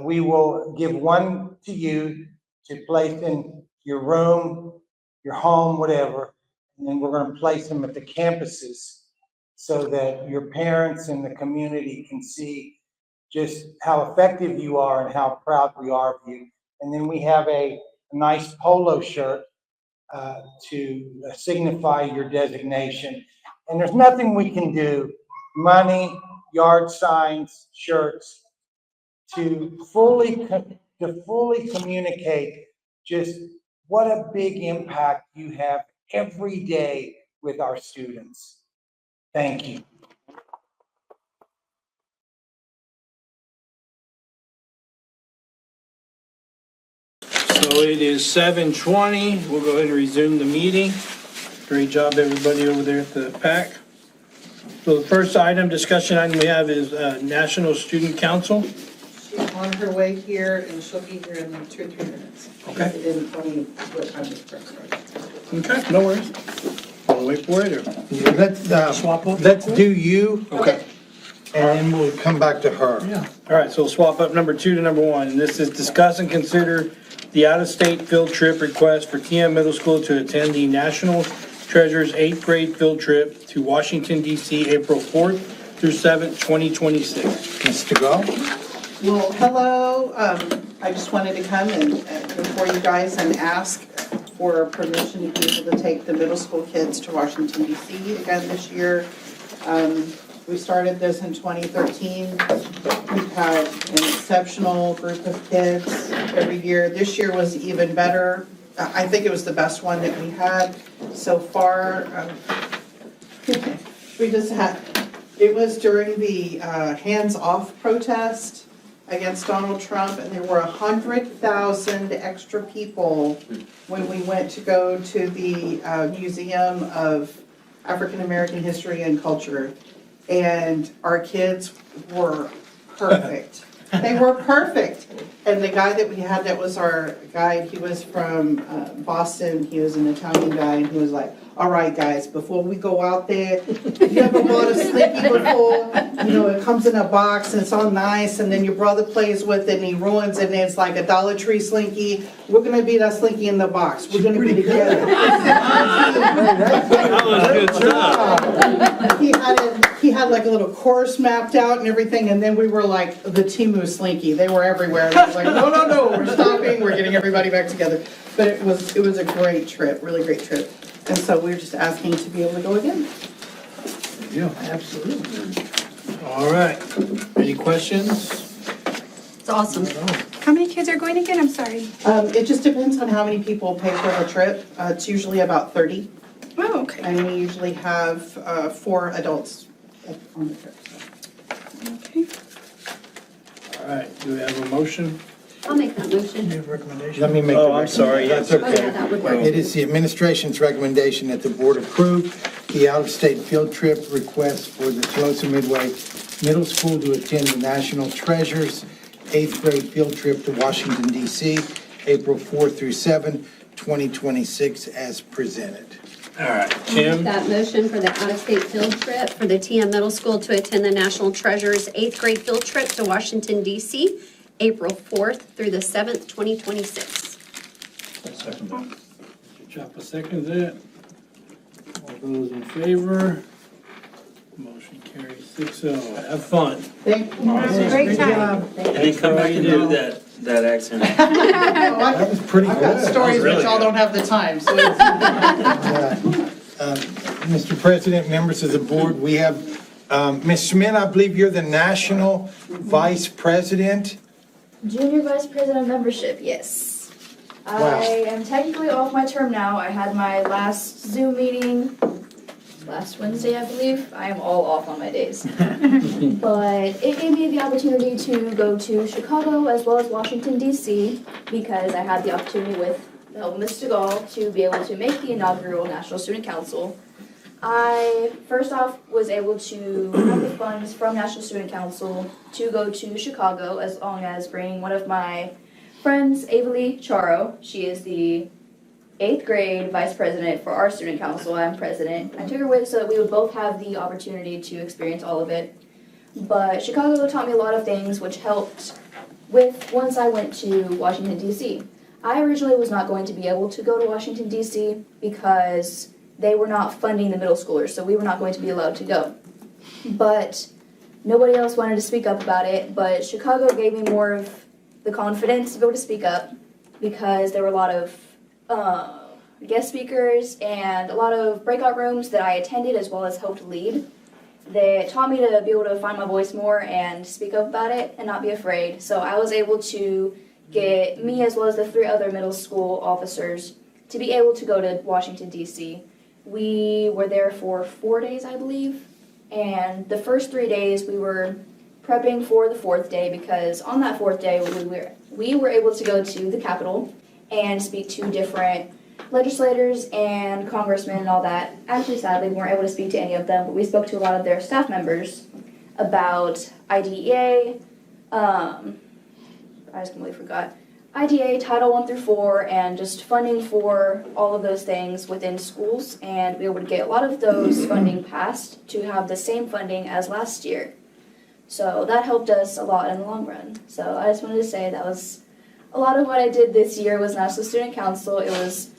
We will give one to you to place in your room, your home, whatever. And then we're going to place them at the campuses so that your parents and the community can see just how effective you are and how proud we are of you. And then we have a nice polo shirt to signify your designation. And there's nothing we can do, money, yard signs, shirts, to fully communicate just what a big impact you have every day with our students. Thank you. So it is 7:20. We'll go ahead and resume the meeting. Great job, everybody over there at the PAC. So the first discussion item we have is National Student Council. She's on her way here and she'll be here in 2 or 3 minutes. Okay. It didn't tell me what time the press started. Okay, no worries. We'll wait for it or? Let's do you, Okay. and then we'll come back to her. Yeah. All right, so we'll swap up number 2 to number 1. And this is discuss and consider the out-of-state field trip request for TM Middle School to attend the National Treasurers 8th grade field trip to Washington DC, April 4th through 7th, 2026. Mr. Gall? Well, hello, I just wanted to come and before you guys and ask for permission to be able to take the middle school kids to Washington DC again this year. We started this in 2013. We've had an exceptional group of kids every year. This year was even better. I think it was the best one that we had so far. We just had, it was during the hands-off protest against Donald Trump, and there were 100,000 extra people when we went to go to the Museum of African American History and Culture. And our kids were perfect. They were perfect. And the guy that we had that was our guide, he was from Boston. He was an Italian guy, and he was like, all right, guys, before we go out there, if you ever bought a Slinky before, you know, it comes in a box and it's all nice, and then your brother plays with it and he ruins it, and it's like a Dollar Tree Slinky. We're gonna be that Slinky in the box. We're gonna be together. That was good stuff. He had like a little course mapped out and everything, and then we were like the Temu Slinky. They were everywhere. And I was like, no, we're stopping. We're getting everybody back together. But it was a great trip, really great trip. And so we're just asking to be able to go again. Yeah, absolutely. All right. Any questions? It's awesome. How many kids are going again? I'm sorry. It just depends on how many people pay for the trip. It's usually about 30. Oh, okay. And we usually have 4 adults on the trip. Okay. All right, do we have a motion? I'll make that motion. You have a recommendation? Let me make the Oh, I'm sorry. That's Oh, yeah, okay. that would work. It is the administration's recommendation that the board approve the out-of-state field trip request for the Tolosa Midway Middle School to attend the National Treasures 8th grade field trip to Washington DC, April 4th through 7th, 2026, as presented. All right, I'll make Kim? that motion for the out-of-state field trip for the TM Middle School to attend the National Treasures 8th grade field trip to Washington DC, April 4th through the 7th, 2026. Chopper seconds it. All those in favor? Motion carries 6-0. Have fun. Thank you. Great time. And then come back and do that accent. That was pretty I've got good. stories, but y'all don't have the time, so it's. Mr. President, members of the board, we have, Ms. Schmidt, I believe you're the National Vice President. Junior Vice President of Membership, yes. Wow. I am technically off my term now. I had my last Zoom meeting last Wednesday, I believe. I am all off on my days. But it gave me the opportunity to go to Chicago as well as Washington DC because I had the opportunity with the help of Ms. DeGaulle to be able to make the inaugural National Student Council. I first off was able to have the funds from National Student Council to go to Chicago as long as bringing one of my friends, Avalee Charo. She is the 8th grade vice president for our student council. I'm president. I took her with so that we would both have the opportunity to experience all of it. But Chicago taught me a lot of things which helped with once I went to Washington DC. I originally was not going to be able to go to Washington DC because they were not funding the middle schoolers, so we were not going to be allowed to go. But nobody else wanted to speak up about it, but Chicago gave me more of the confidence to be able to speak up because there were a lot of guest speakers and a lot of breakout rooms that I attended as well as helped lead. They taught me to be able to find my voice more and speak up about it and not be afraid. So I was able to get me as well as the 3 other middle school officers to be able to go to Washington, D.C. We were there for 4 days, I believe, and the first 3 days we were prepping for the 4th day because on that 4th day we were able to go to the Capitol and speak to different legislators and congressmen and all that. Actually, sadly, we weren't able to speak to any of them, but we spoke to a lot of their staff members about IDEA, I just completely forgot, IDEA, Title I through 4, and just funding for all of those things within schools, and we were able to get a lot of those funding passed to have the same funding as last year. So that helped us a lot in the long run. So I just wanted to say that was a lot of what I did this year was National Student Council. It was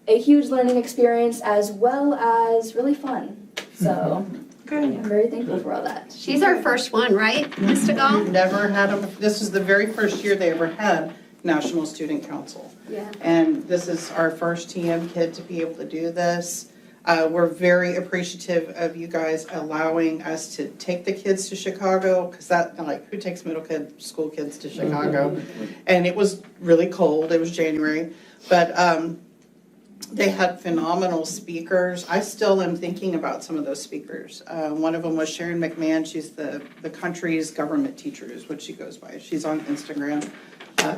a huge learning experience as well as really fun. So I'm very thankful for all that. She's our first one, right, Ms. DeGall? Never had this is the very first year they ever had National Student Council. Yeah. And this is our first TM kid to be able to do this. We're very appreciative of you guys allowing us to take the kids to Chicago, because that, like, who takes school kids to Chicago? And it was really cold, it was January, but they had phenomenal speakers. I still am thinking about some of those speakers. One of them was Sharon McMahon. She's the country's government teacher is what she goes by. She's on Instagram.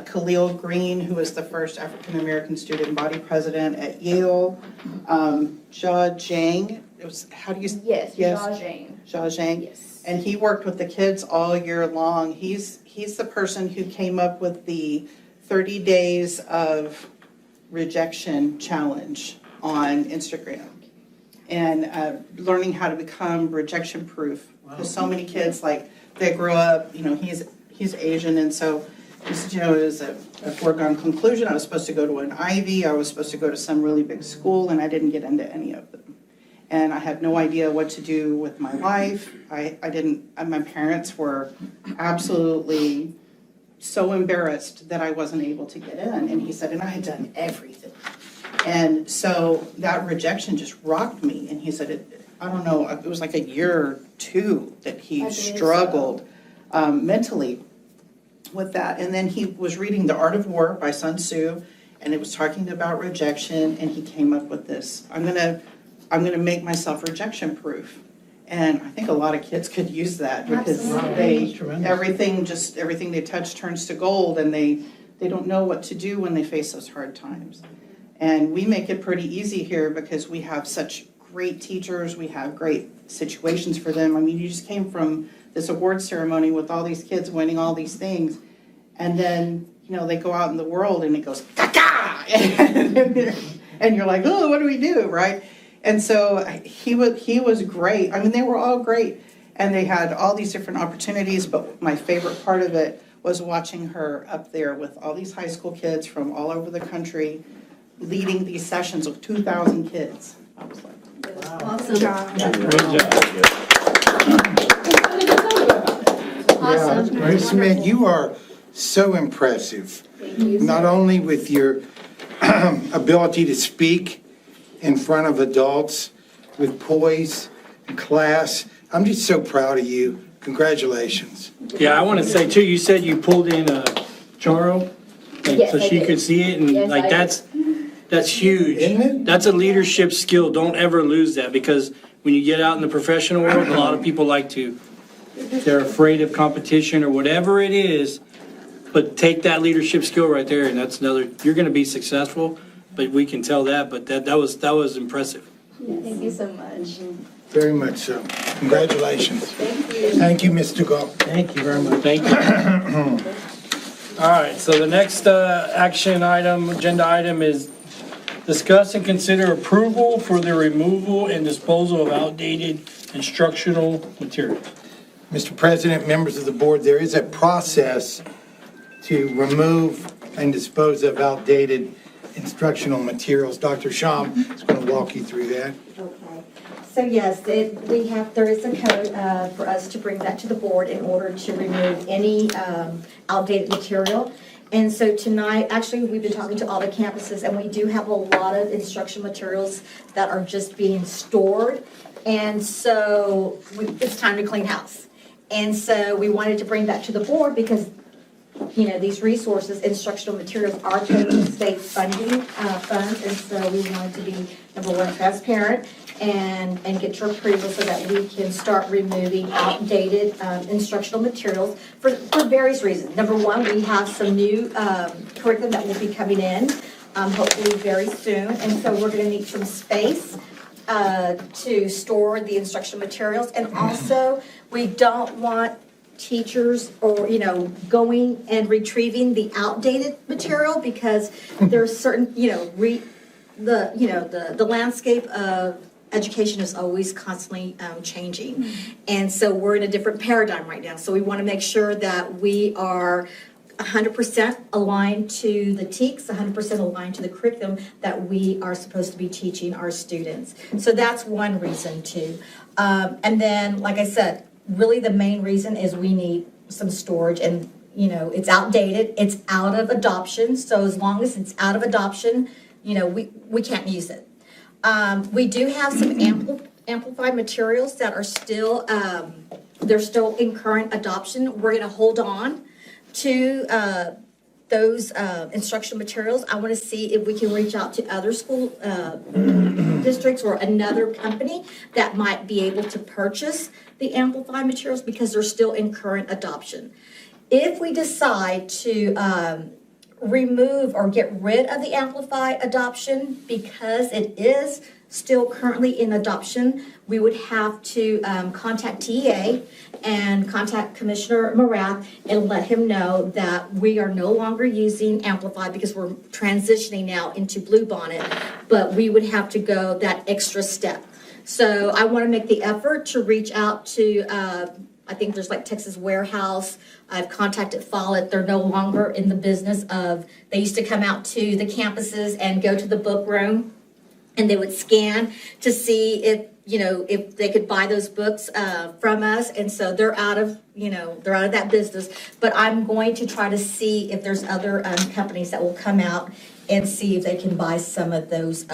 Khalil Green, who was the first African-American student body president at Yale. Jia Zhang, how do you? Yes, Jia Zhang. Jia Zhang. Yes. And he worked with the kids all year long. He's the person who came up with the 30 days of rejection challenge on Instagram. And learning how to become rejection proof. Because so many kids, like, they grow up, he's Asian, and so he said, it was a foregone conclusion. I was supposed to go to an Ivy. I was supposed to go to some really big school, and I didn't get into any of them. And I had no idea what to do with my life. My parents were absolutely so embarrassed that I wasn't able to get in. And he said, and I had done everything. And so that rejection just rocked me. And he said, I don't know, it was like a year or two that he struggled mentally with that. And then he was reading The Art of War by Sun Tzu, and it was talking about rejection, and he came up with this. I'm gonna make myself rejection proof. And I think a lot of kids could use that because everything they touch turns to gold, and they don't know what to do when they face those hard times. And we make it pretty easy here because we have such great teachers, we have great situations for them. I mean, you just came from this award ceremony with all these kids winning all these things, and then they go out in the world and it goes and you're like, oh, what do we do, right? And so he was great. I mean, they were all great, and they had all these different opportunities, but my favorite part of it was watching her up there with all these high school kids from all over the country leading these sessions of 2,000 kids. I was like, wow. Awesome. Awesome. Ms. Smith, you are so impressive. Not only with your ability to speak in front of adults with poise and class. I'm just so proud of you. Congratulations. Yeah, I want to say too, you said you pulled in Charo, Yes, so I she did. could see it, and Yes, I that's huge. Isn't it? That's a leadership skill. Don't ever lose that, because when you get out in the professional world, a lot of people they're afraid of competition or whatever it is, but take that leadership skill right there, and that's you're going to be successful, but we can tell that, but that was impressive. Thank you so much. Very much so. Congratulations. Thank you. Thank you, Mr. Gall. Thank you very much. Thank you. All right, so the next agenda item is discuss and consider approval for the removal and disposal of outdated instructional materials. Mr. President, members of the board, there is a process to remove and dispose of outdated instructional materials. Dr. Sham is going to walk you through that. Okay, so yes, there is a code for us to bring that to the board in order to remove any outdated material. And so tonight, actually, we've been talking to all the campuses, and we do have a lot of instructional materials that are just being stored. And so it's time to clean house. And so we wanted to bring that to the board because these resources, instructional materials, are taking state funding funds, and so we wanted to be, number one, transparent and get your approval so that we can start removing outdated instructional materials for various reasons. Number one, we have some new curriculum that will be coming in, hopefully very soon, and so we're going to need some space to store the instructional materials, and also we don't want teachers or going and retrieving the outdated material, because there's certain the landscape of education is always constantly changing, and so we're in a different paradigm right now, so we want to make sure that we are 100% aligned to the TEKS, 100% aligned to the curriculum that we are supposed to be teaching our students. So that's one reason too. And then, like I said, really the main reason is we need some storage, and it's outdated, it's out of adoption. So as long as it's out of adoption, we can't use it. We do have some amplified materials that are still, they're still in current adoption. We're gonna hold on to those instructional materials. I want to see if we can reach out to other school districts or another company that might be able to purchase the amplified materials because they're still in current adoption. If we decide to remove or get rid of the amplified adoption because it is still currently in adoption, we would have to contact TEA and contact Commissioner Morath and let him know that we are no longer using Amplify because we're transitioning now into Bluebonnet, but we would have to go that extra step. So I want to make the effort to reach out to, I think there's like Texas Warehouse. I've contacted Follett. They're no longer in the business of, they used to come out to the campuses and go to the book room and they would scan to see if they could buy those books from us. And so they're out of that business. But I'm going to try to see if there's other companies that will come out and see if they can buy some of those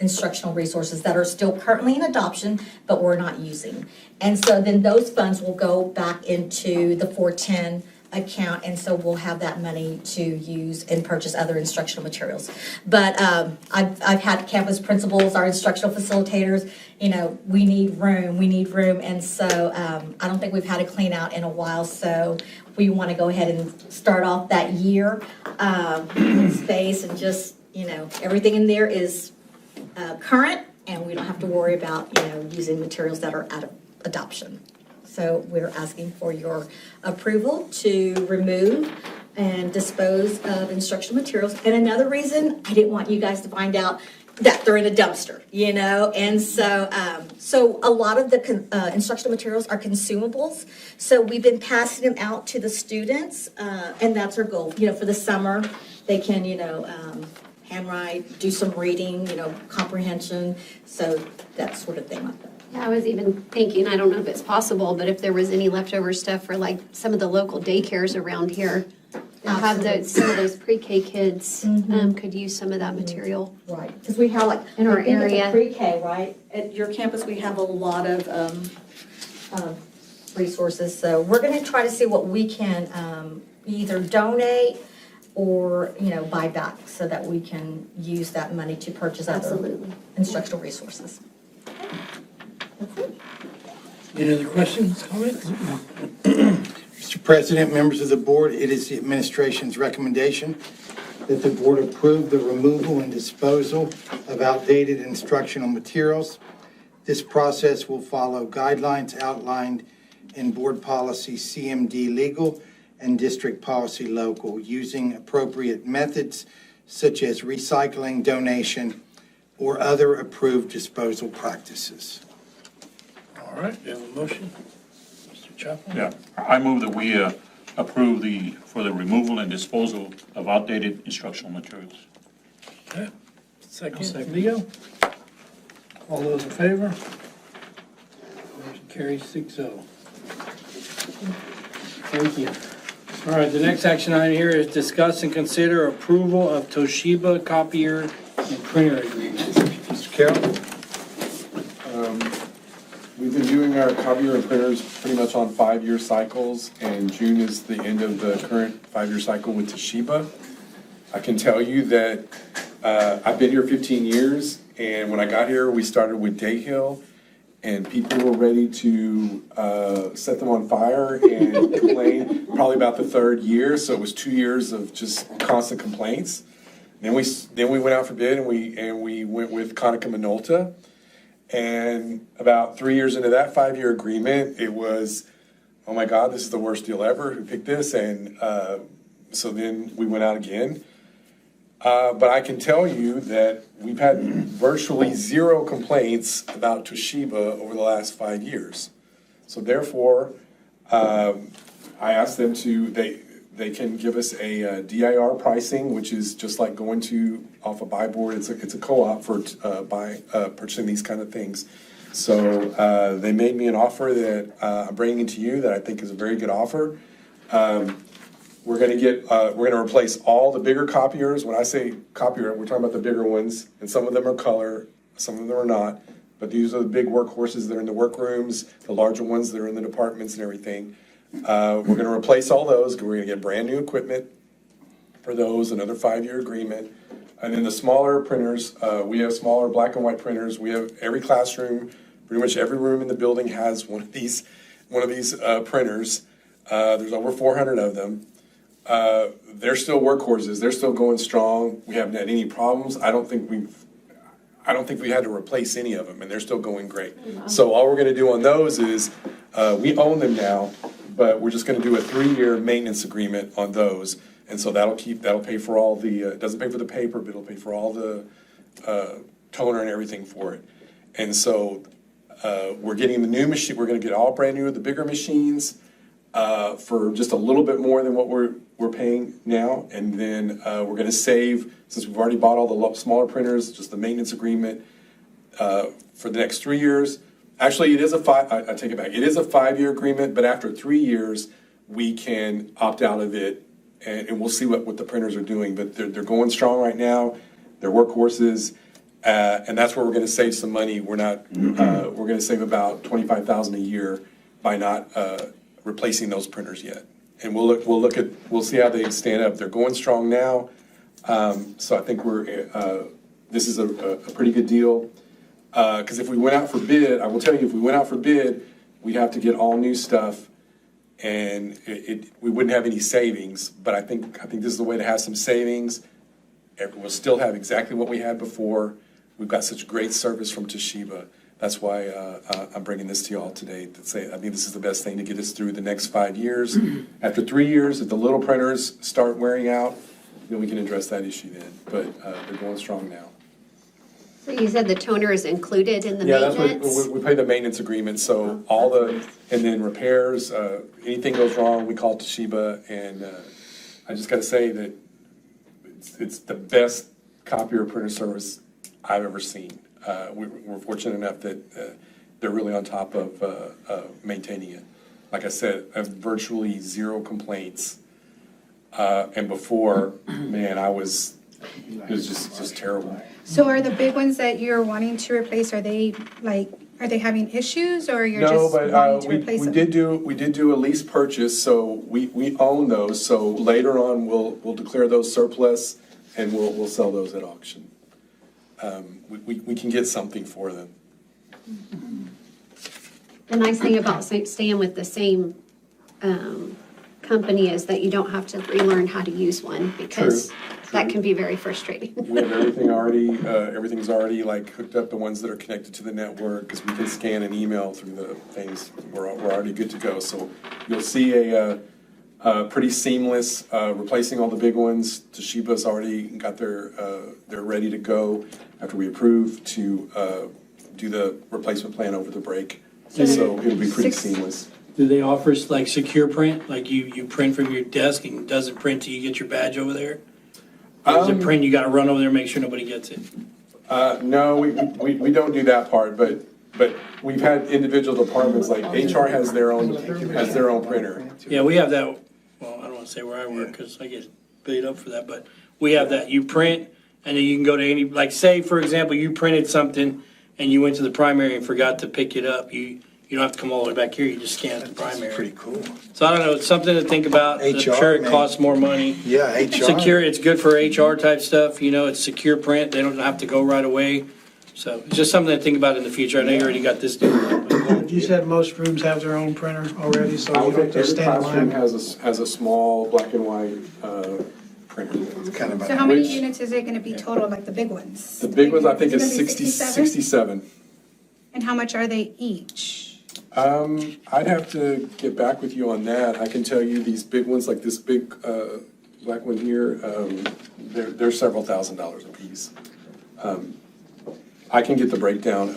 instructional resources that are still currently in adoption, but we're not using. And so then those funds will go back into the 410 account, and so we'll have that money to use and purchase other instructional materials. But I've had campus principals, our instructional facilitators, we need room, and so I don't think we've had a clean out in a while, so we want to go ahead and start off that year with space and just, everything in there is current, and we don't have to worry about, using materials that are out of adoption. So we're asking for your approval to remove and dispose of instructional materials. And another reason, I didn't want you guys to find out that they're in a dumpster, and so a lot of the instructional materials are consumables. So we've been passing them out to the students, and that's our goal. For the summer, they can, handwrite, do some reading, comprehension, so that sort of thing like that. Yeah, I was even thinking, I don't know if it's possible, but if there was any leftover stuff for like some of the local daycares around here, have some of those pre-K kids could use some of that material. Right, because we have in our area. Pre-K, right? At your campus, we have a lot of resources. So we're going to try to see what we can either donate or, buy back so that we can use that money to purchase other instructional resources. Any other questions, comments? Mr. President, members of the board, it is the administration's recommendation that the board approve the removal and disposal of outdated instructional materials. This process will follow guidelines outlined in board policy CMD legal and district policy local, using appropriate methods such as recycling, donation, or other approved disposal practices. All right, you have a motion? Mr. Chaplin? Yeah, I move that we approve for the removal and disposal of outdated instructional materials. Okay. Second, Leo? All those in favor? Motion carries 6-0. Thank you. All right, the next action item here is discuss and consider approval of Toshiba copier and printer agreement. Mr. Carroll? We've been doing our copier and printers pretty much on 5-year cycles, and June is the end of the current 5-year cycle with Toshiba. I can tell you that I've been here 15 years, and when I got here, we started with Dayhill, and people were ready to set them on fire and complain probably about the 3rd year, so it was 2 years of just constant complaints. Then we went out for bid, and we went with Konica Minolta. And about 3 years into that 5-year agreement, it was, oh my God, this is the worst deal ever. Who picked this? And so then we went out again. But I can tell you that we've had virtually 0 complaints about Toshiba over the last 5 years. So therefore, I asked them They can give us a DIR pricing, which is just like going to off a buy board. It's a co-op for purchasing these kind of things. So they made me an offer that I'm bringing to you that I think is a very good offer. We're gonna replace all the bigger copiers. When I say copier, we're talking about the bigger ones, and some of them are color, some of them are not. But these are the big workhorses that are in the workrooms, the larger ones that are in the departments and everything. We're gonna replace all those. We're gonna get brand new equipment for those, another 5-year agreement. And then the smaller printers, we have smaller black and white printers. We have every classroom, pretty much every room in the building has one of these printers. There's over 400 of them. They're still workhorses. They're still going strong. We haven't had any problems. I don't think we had to replace any of them, and they're still going great. So all we're gonna do on those is, we own them now, but we're just gonna do a 3-year maintenance agreement on those. And so that'll pay for all the, it doesn't pay for the paper, but it'll pay for all the, toner and everything for it. And so, we're getting the new machine, we're gonna get all brand new, the bigger machines, for just a little bit more than what we're paying now. And then, we're gonna save, since we've already bought all the smaller printers, just the maintenance agreement, for the next 3 years. Actually, it is I take it back. It is a 5-year agreement, but after 3 years, we can opt out of it, and we'll see what the printers are doing. But they're going strong right now. They're workhorses, and that's where we're going to save some money. We're going to save about $25,000 a year by not replacing those printers yet. And we'll see how they stand up. They're going strong now, so I think this is a pretty good deal. Because if we went out for bid, I will tell you, if we went out for bid, we'd have to get all new stuff, and we wouldn't have any savings. But I think this is the way to have some savings. We'll still have exactly what we had before. We've got such great service from Toshiba. That's why I'm bringing this to you all today to say I think this is the best thing to get us through the next 5 years. After 3 years, if the little printers start wearing out, then we can address that issue then. But they're going strong now. So you said the toner is included in the maintenance? Yeah, that's what, we pay the maintenance agreement, so and then repairs, anything goes wrong, we call Toshiba, and I just gotta say that it's the best copier printer service I've ever seen. We're fortunate enough that they're really on top of maintaining it. Like I said, I have virtually 0 complaints, and before, man, it was just terrible. So are the big ones that you're wanting to replace, are they having issues, or you're just wanting to replace them? We did do a lease purchase, so we own those, so later on, we'll declare those surplus and we'll sell those at auction. We can get something for them. The nice thing about staying with the same company is that you don't have to relearn how to use one, because that can be very frustrating. We have everything already, everything's already like hooked up, the ones that are connected to the network, because we can scan and email through the things. We're already good to go. So you'll see a pretty seamless, replacing all the big ones. Toshiba's already got they're ready to go after we approve to do the replacement plan over the break. So it'll be pretty seamless. Do they offer like secure print? Like you print from your desk and it doesn't print till you get your badge over there? Or is it print, you gotta run over there and make sure nobody gets it? No, we don't do that part, but we've had individual departments, like HR has their own printer. Yeah, we have that, well, I don't wanna say where I work, cause I get paid up for that, but we have that. You print, and then you can go to any, like say, for example, you printed something and you went to the primary and forgot to pick it up. You don't have to come all the way back here, you just scan at the primary. Pretty cool. So I don't know, it's something to think about. I'm sure it costs more money. Yeah, HR. Secure, it's good for HR type stuff, it's secure print, they don't have to go right away. So it's just something to think about in the future. I know you already got this doing. You said most rooms have their own printer already, so you don't just Every stand in classroom line? has a small black and white printer. So how many units is it gonna be total, like the big ones? The big ones, I think, It's is gonna be 67. And how much are they each? I'd have to get back with you on that. I can tell you these big ones, like this big black one here, they're several $1,000s a piece. I can get the breakdown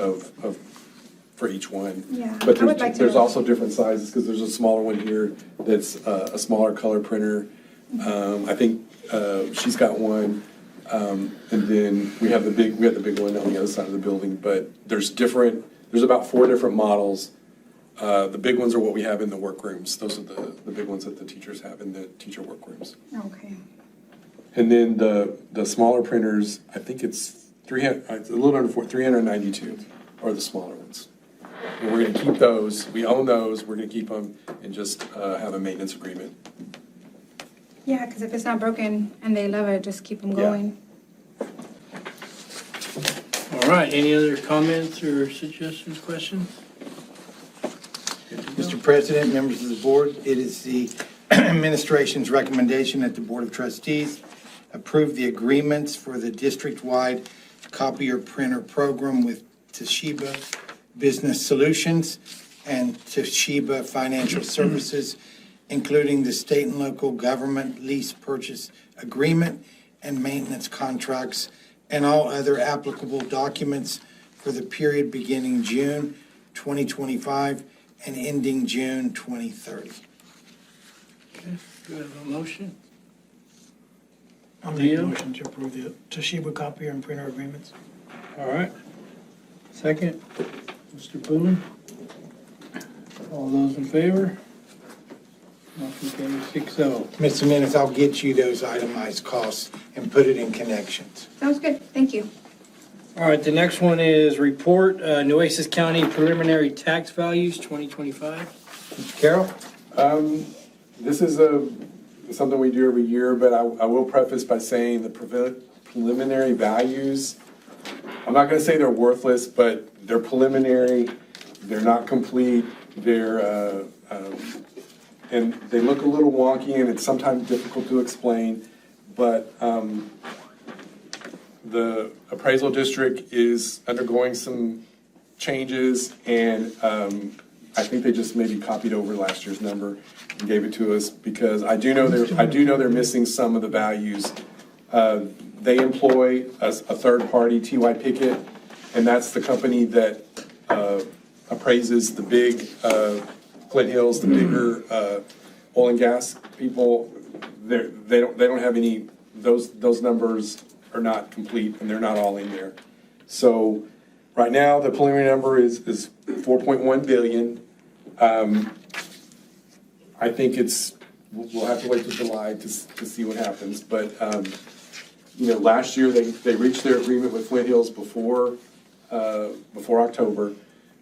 for each one. Yeah, But I would like to there's know. also different sizes, because there's a smaller one here that's a smaller color printer. I think, she's got one. And then we have the big one on the other side of the building, but there's about 4 different models. The big ones are what we have in the workrooms. Those are the big ones that the teachers have in the teacher workrooms. Okay. And then the smaller printers, I think it's a little under 392 are the smaller ones. And we're gonna keep those, we own those, we're gonna keep them and just have a maintenance agreement. Yeah, because if it's not broken and they love it, just keep them going. All right, any other comments or suggestions, questions? Mr. President, members of the board, it is the administration's recommendation that the Board of Trustees approve the agreements for the district-wide copier printer program with Toshiba Business Solutions and Toshiba Financial Services, including the state and local government lease purchase agreement and maintenance contracts and all other applicable documents for the period beginning June 2025 and ending June 2030. Okay, do we have a motion? I'll make a motion to approve the Toshiba copier and printer agreements. All right. Second, Mr. Boone. All those in favor? Motion carries 6-0. Mr. Menace, I'll get you those itemized costs and put it in connections. Sounds good. Thank you. All right, the next one is report, Nueces County preliminary tax values 2025. Mr. Carroll? This is something we do every year, but I will preface by saying the preliminary values, I'm not gonna say they're worthless, but they're preliminary, they're not complete, and they look a little wonky and it's sometimes difficult to explain, but the appraisal district is undergoing some changes and I think they just maybe copied over last year's number and gave it to us because I do know they're missing some of the values. They employ a third party, T.Y. Pickett, and that's the company that appraises the big Flint Hills, the bigger oil and gas people. They don't have any, those numbers are not complete and they're not all in there. So right now, the preliminary number is 4.1 billion. I think we'll have to wait till July to see what happens. But, last year they reached their agreement with Flint Hills before October.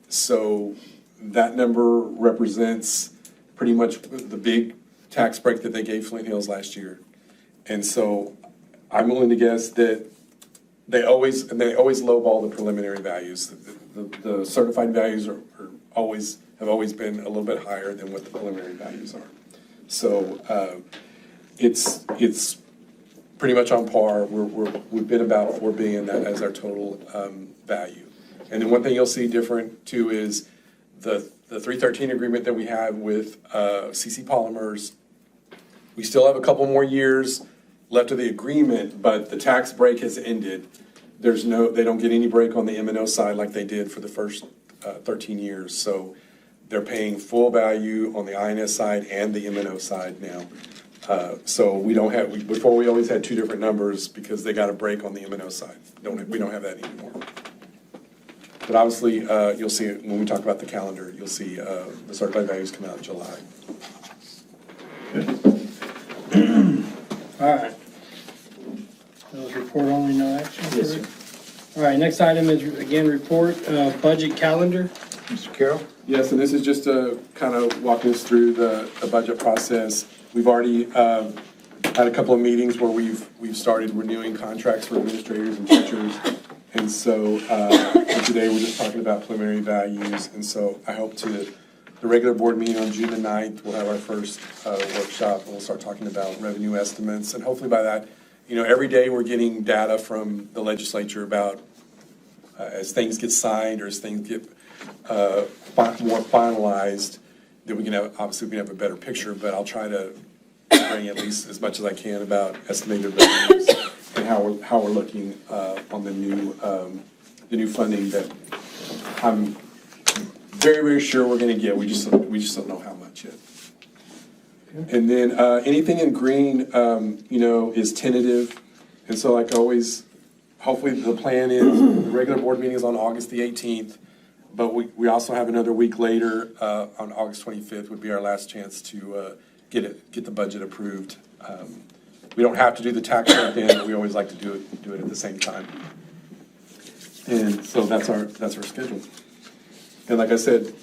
So that number represents pretty much the big tax break that they gave Flint Hills last year. And so I'm willing to guess that they always lowball the preliminary values. The certified values have always been a little bit higher than what the preliminary values are. So it's pretty much on par. We've been about 4 billion as our total value. And then one thing you'll see different too is the 313 agreement that we have with CC Polymers. We still have a couple more years left of the agreement, but the tax break has ended. They don't get any break on the M&O side like they did for the first 13 years. So they're paying full value on the INS side and the M&O side now. So before we always had 2 different numbers because they got a break on the M&O side. We don't have that anymore. But obviously, you'll see it when we talk about the calendar, you'll see the certified values come out in July. All right. That was report only, no action? Yes, sir. All right, next item is, again, report, budget calendar. Mr. Carroll? Yes, and this is just to kind of walk us through the budget process. We've already had a couple of meetings where we've started renewing contracts for administrators and teachers. And so today we're just talking about preliminary values. And so I hope the regular board meeting on June the 9th, we'll have our first workshop and we'll start talking about revenue estimates. And hopefully by that, every day we're getting data from the legislature about as things get signed or as things get more finalized, then we can have a better picture, but I'll try to bring at least as much as I can about estimated revenues and how we're looking on the new funding that I'm very, very sure we're gonna get. We just don't know how much yet. And then, anything in green, you know, is tentative. And so like always, hopefully the plan is, the regular board meeting is on August the 18th. But we also have another week later, on August 25th would be our last chance to, get the budget approved. We don't have to do the tax rate then, but we always like to do it at the same time. And so that's our schedule. And like I said,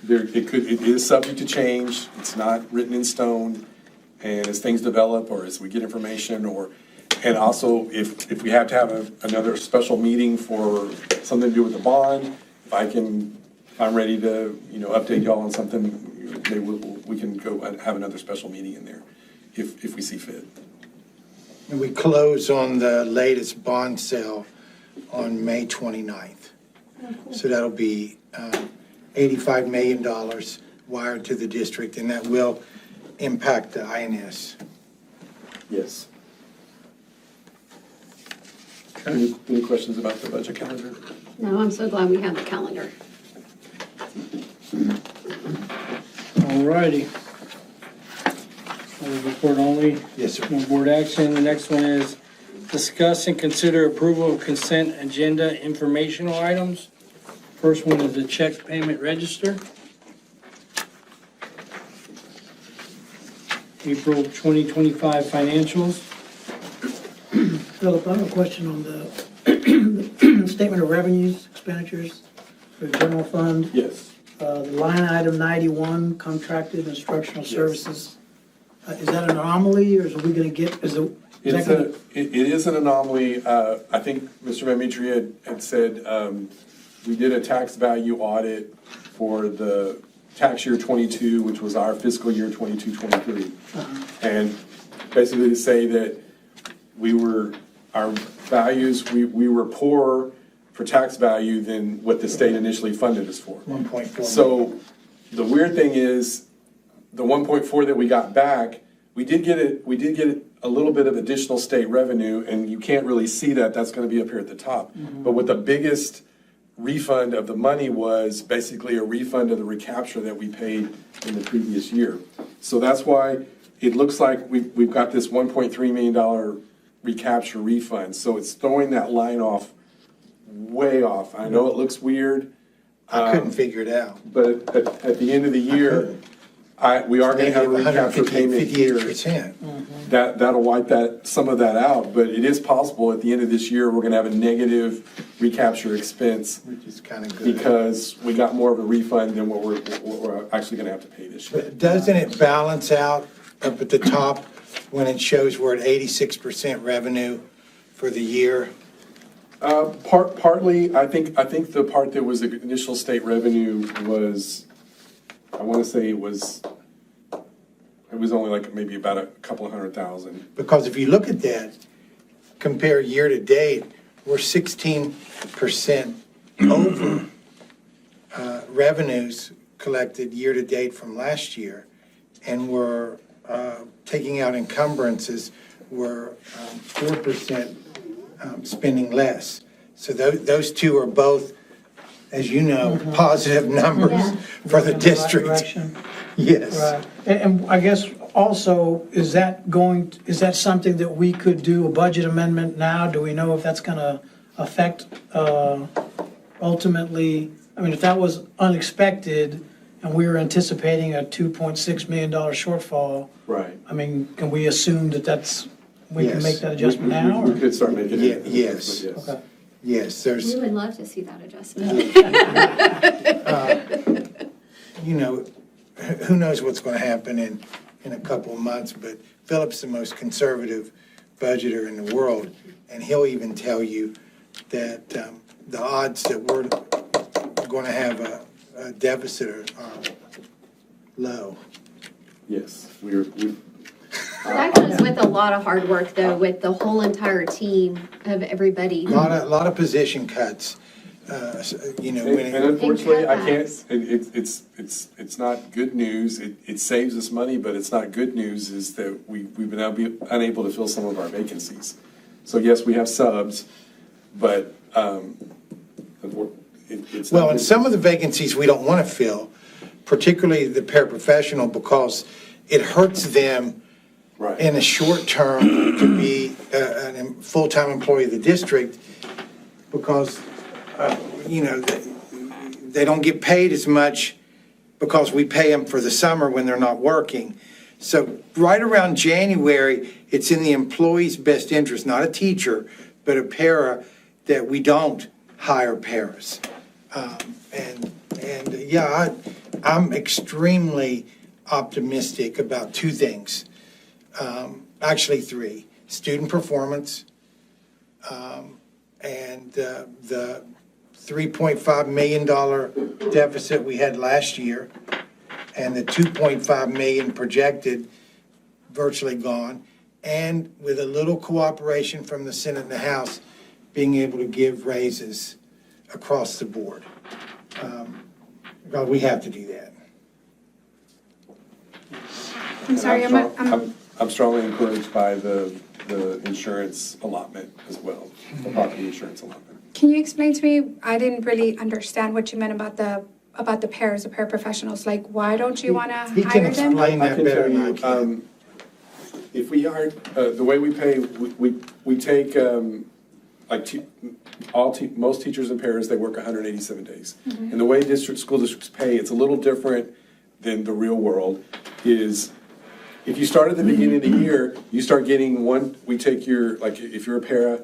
it is subject to change. It's not written in stone. And as things develop, or as we get information, and also if we have to have another special meeting for something to do with the bond, if I'm ready to, you know, update y'all on something, maybe we can go and have another special meeting in there if we see fit. And we close on the latest bond sale on May 29th. So that'll be $85 million wired to the district, and that will impact the INS. Yes. Any questions about the budget calendar? No, I'm so glad we have the calendar. All righty. Report only. Yes, sir. No board action. The next one is discuss and consider approval of consent agenda informational items. First one is the check payment register. April 2025 financials. Philip, I have a question on the statement of revenues, expenditures for the general fund. Yes. The line item 91, contracted instructional services. Is that an anomaly, or is we gonna get, It is an anomaly. I think Mr. Van Mitri had said, we did a tax value audit for the tax year 22, which was our fiscal year 22-23. And basically to say that our values, we were poorer for tax value than what the state initially funded us for. 1.4. So the weird thing is, the 1.4 that we got back, we did get a little bit of additional state revenue, and you can't really see that. That's gonna be up here at the top. But what the biggest refund of the money was basically a refund of the recapture that we paid in the previous year. So that's why it looks like we've got this $1.3 million recapture refund. So it's throwing that line off, way off. I know it looks weird. I couldn't figure it out. But at the end of the year, we are gonna have a recapture payment here. 58%. That'll wipe some of that out, but it is possible at the end of this year, we're gonna have a negative recapture expense. Which is kind of good. Because we got more of a refund than what we're actually gonna have to pay this year. But doesn't it balance out up at the top when it shows we're at 86% revenue for the year? Partly, I think the part that was the initial state revenue was, I wanna say it was only like maybe about a couple of $100,000. Because if you look at that, compare year to date, we're 16% over revenues collected year to date from last year. And we're taking out encumbrances, we're 4% spending less. So those two are both, as you know, positive numbers for the district. Yes. Right. And I guess also, is that something that we could do a budget amendment now? Do we know if that's gonna affect, ultimately, I mean, if that was unexpected and we were anticipating a $2.6 million shortfall, Right. I mean, can we assume that we can Yes. make that adjustment now? We could start making it. Yes. Okay. Yes, there's, We would love to see that adjustment. you know, who knows what's going to happen in a couple of months, but Philip's the most conservative budgeter in the world, and he'll even tell you that the odds that we're going to have a deficit are low. Yes, That comes with a lot of hard work, though, with the whole entire team of everybody. A lot of position cuts, you know. And unfortunately, I can't, it's not good news. It saves us money, but it's not good news is that we've been unable to fill some of our vacancies. So yes, we have subs, but it's. Well, and some of the vacancies we don't want to fill, particularly the paraprofessional, because it hurts them in a short term to be a full-time employee of the district because, you know, they don't get paid as much because we pay them for the summer when they're not working. So right around January, it's in the employee's best interest, not a teacher, but a para, that we don't hire paras. Yeah, I'm extremely optimistic about two things. Actually three: student performance, and the $3.5 million deficit we had last year, and the $2.5 million projected, virtually gone, and with a little cooperation from the Senate and the House, being able to give raises across the board. Because we have to do that. I'm sorry, I'm strongly encouraged by the insurance allotment as well, the property insurance allotment. Can you explain to me, I didn't really understand what you meant about the pairs, the paraprofessionals, like, why don't you want to hire them? He can explain I that can better tell than I you, can. if we hire, the way we pay, we take, most teachers and paras, they work 187 days. Mhm. And the way school districts pay, it's a little different than the real world, is if you start at the beginning of the year, you start getting we take your, like, if you're a para,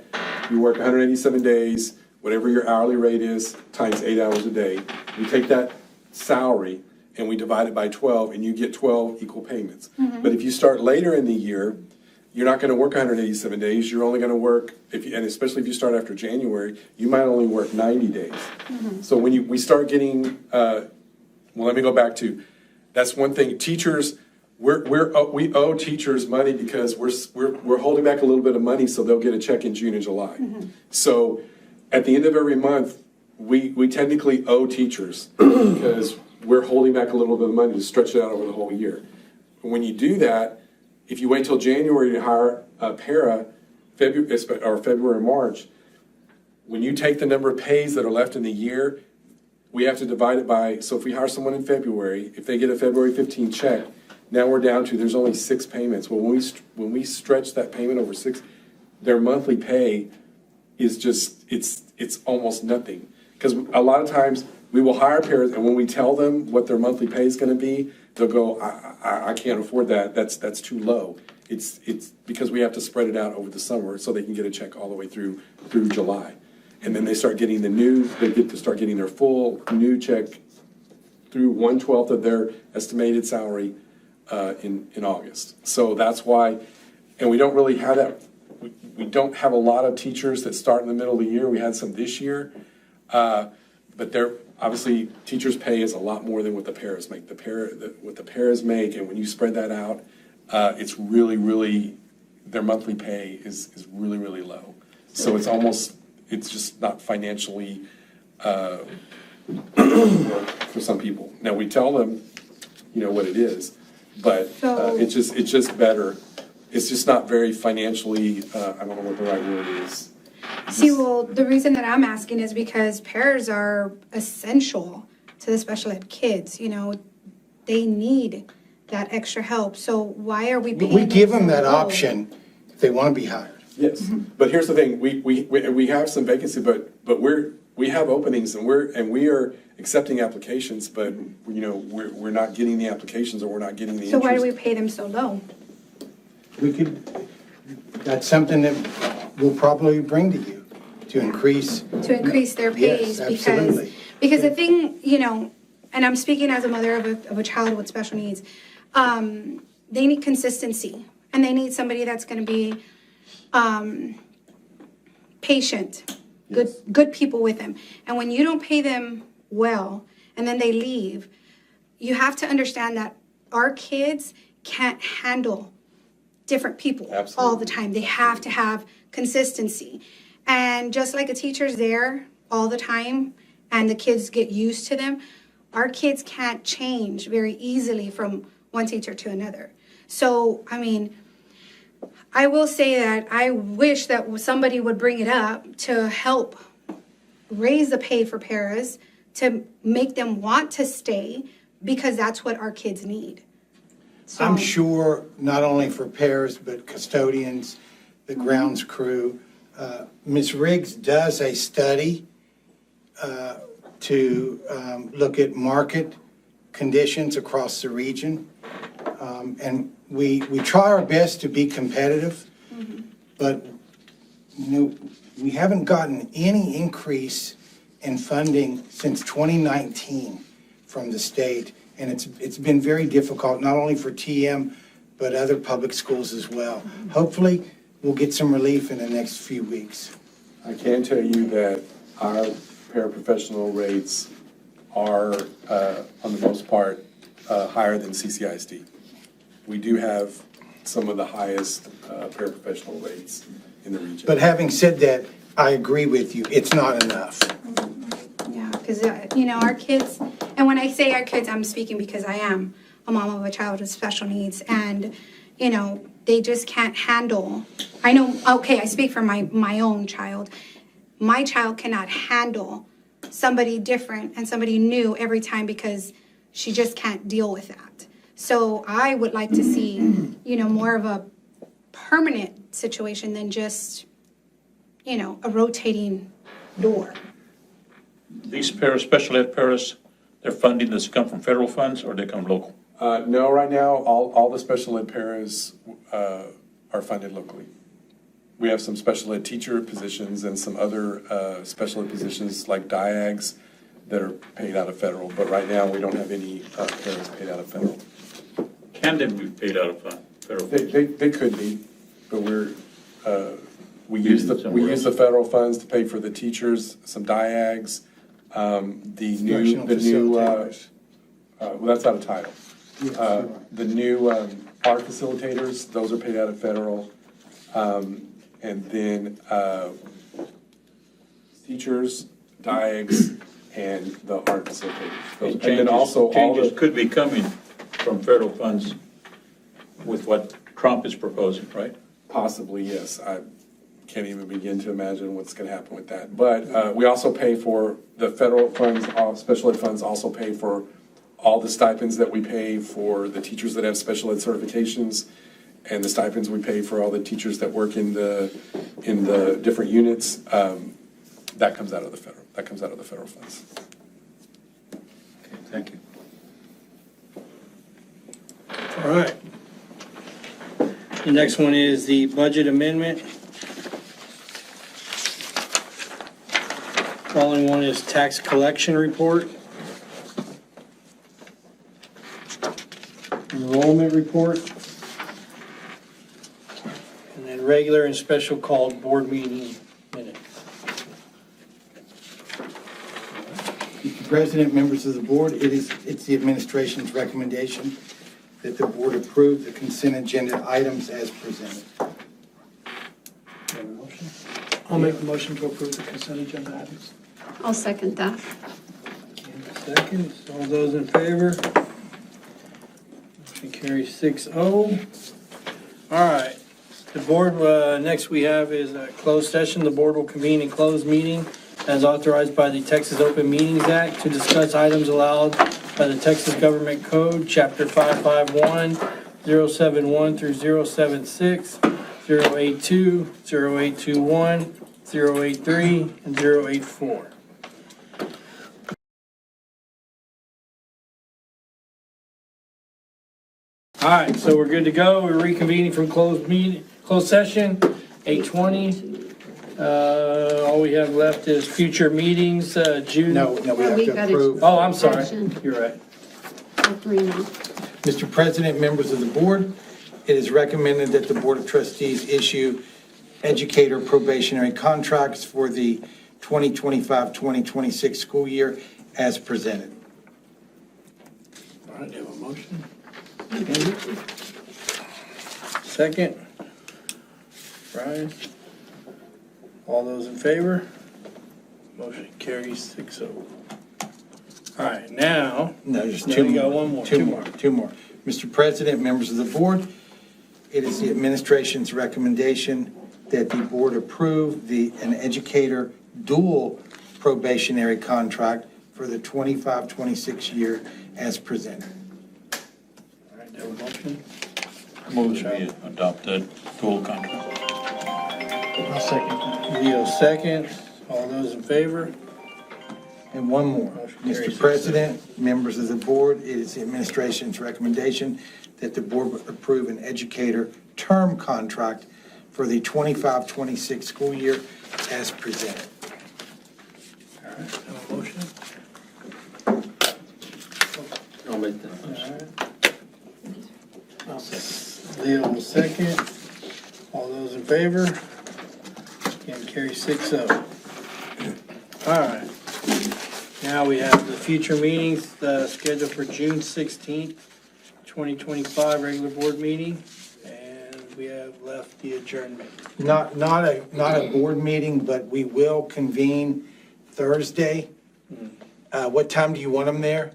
you work 187 days, whatever your hourly rate is, times 8 hours a day. We take that salary and we divide it by 12, and you get 12 equal payments. Mhm. But if you start later in the year, you're not gonna work 187 days, you're only gonna work, and especially if you start after January, you might only work 90 days. So when we start getting, well, let me go back to, that's one thing, teachers, we owe teachers money because we're holding back a little bit of money so they'll get a check in June and July. So at the end of every month, we technically owe teachers because we're holding back a little bit of money to stretch it out over the whole year. But when you do that, if you wait till January to hire a para, February or March, when you take the number of pays that are left in the year, we have to divide it by, so if we hire someone in February, if they get a February 15 check, now we're down to, there's only 6 payments. Well, when we stretch that payment over 6, their monthly pay is just, it's almost nothing. Because a lot of times, we will hire paras, and when we tell them what their monthly pay is gonna be, they'll go, I can't afford that, that's too low. It's because we have to spread it out over the summer so they can get a check all the way through July. And then they start getting they get to start getting their full new check through 1/12 of their estimated salary in August. So that's why, and we don't really have that, we don't have a lot of teachers that start in the middle of the year. We had some this year. But obviously, teachers' pay is a lot more than what the paras make. What the paras make, and when you spread that out, it's really, really, their monthly pay is really, really low. So it's just not financially for some people. Now, we tell them, what it is, but it's just better. It's just not very financially, I don't know what the right word is. See, well, the reason that I'm asking is because paras are essential to the special ed kids, they need that extra help. So why are we paying? We give them that option if they want to be hired. Yes, but here's the thing, we have some vacancy, but we have openings and we are accepting applications, but we're not getting the applications, or we're not getting the So interest. why do we pay them so low? That's something that we'll probably bring to you, to increase. Their pays, Yes, absolutely. because the thing, and I'm speaking as a mother of a child with special needs, they need consistency, and they need somebody that's gonna be patient, good people with them. And when you don't pay them well, and then they leave, you have to understand that our kids can't handle different people all the time. They have to have consistency. And just like a teacher's there all the time and the kids get used to them, our kids can't change very easily from one teacher to another. So, I will say that I wish that somebody would bring it up to help raise the pay for paras, to make them want to stay, because that's what our kids need. I'm So- sure not only for pairs, but custodians, the grounds crew. Ms. Riggs does a study to look at market conditions across the region. And we try our best to be competitive, but, you know, we haven't gotten any increase in funding since 2019 from the state. And it's been very difficult, not only for TM, but other public schools as well. Hopefully, we'll get some relief in the next few weeks. I can tell you that our paraprofessional rates are, on the most part, higher than CCISD. We do have some of the highest paraprofessional rates in the region. But having said that, I agree with you, it's not enough. Yeah, because, you know, our kids, and when I say our kids, I'm speaking because I am a mom of a child with special needs, and, you know, they just can't handle, I know, okay, I speak for my own child. My child cannot handle somebody different and somebody new every time because she just can't deal with that. So I would like to see, you know, more of a permanent situation than just, you know, a rotating door. These special ed paras, their funding, does it come from federal funds or they come local? No, right now, all the special ed paras are funded locally. We have some special ed teacher positions and some other special ed positions like DIAGs that are paid out of federal, but right now, we don't have any paras paid out of federal. Can they be paid out of federal? They could be, but we use the federal funds to pay for the teachers, some DIAGs, well, that's out of title. The new art facilitators, those are paid out of federal. And then teachers, DIAGs, and the art facilitators. And then also all changes the, could be coming from federal funds with what Trump is proposing, right? possibly, yes. I can't even begin to imagine what's going to happen with that. But we also pay for the federal funds, all special ed funds also pay for all the stipends that we pay for the teachers that have special ed certifications, and the stipends we pay for all the teachers that work in the different units. That comes out of the federal funds. Okay, thank you. All right. The next one is the budget amendment. Following one is tax collection report. Enrollment report. And then regular and special called board meeting minutes. Mr. President, members of the board, it's the administration's recommendation that the board approve the consent agenda items as presented. I'll make a motion to approve the consent agenda items. I'll second that. Second, all those in favor? Motion carries 6-0. All right, the board, next we have is a closed session. The board will convene in closed meeting as authorized by the Texas Open Meetings Act to discuss items allowed by the Texas Government Code, Chapter 551, 071 through 076, 082, 0821, 083, and 084. All right, so we're good to go. We're reconvening from closed session, 8:20. All we have left is future meetings, June. No, we have we to gotta- approve. Oh, I'm sorry. Action. You're right. All three now. Mr. President, members of the board, it is recommended that the Board of Trustees issue educator probationary contracts for the 2025-2026 school year as presented. All right, do you have a motion? Second. Brian. All those in favor? Motion carries 6-0. All right, now. No, just No, two you more. got one more. Two more. Mr. President, members of the board, it is the administration's recommendation that the board approve an educator dual probationary contract for the 25-26 year as presented. All right, do Have a motion? Move to be adopted dual contract. I'll second that. Leo second. All those in favor? And one more. Motion carries Mr. President, members of the board, it is the administration's recommendation that the board approve an educator term contract for the 25-26 school year as presented. All right, have a motion? I'll make that All motion. right. Leo will second. All those in favor? Can carry 6-0. All right. Now we have the future meetings, scheduled for June 16th, 2025, regular board meeting. And we have left the adjournment. Not a board meeting, but we will convene Thursday. What time do you want them there?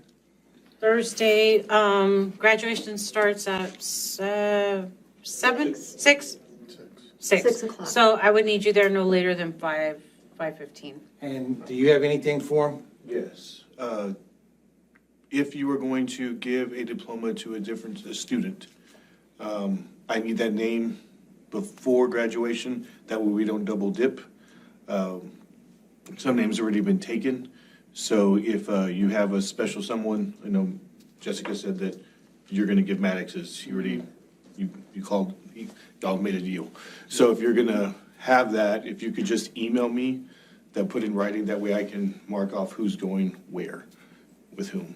Thursday, graduation starts at 7, 6? 6 o'clock. So I would need you there no later than 5:15. And do you have anything for them? Yes. If you are going to give a diploma to a different student, I need that name before graduation. That way we don't double dip. Some names already been taken. So if you have a special someone, I know Jessica said that you're going to give Maddox's. You already, you called, y'all made a deal. So if you're going to have that, if you could just email me, that put in writing, that way I can mark off who's going where, with whom.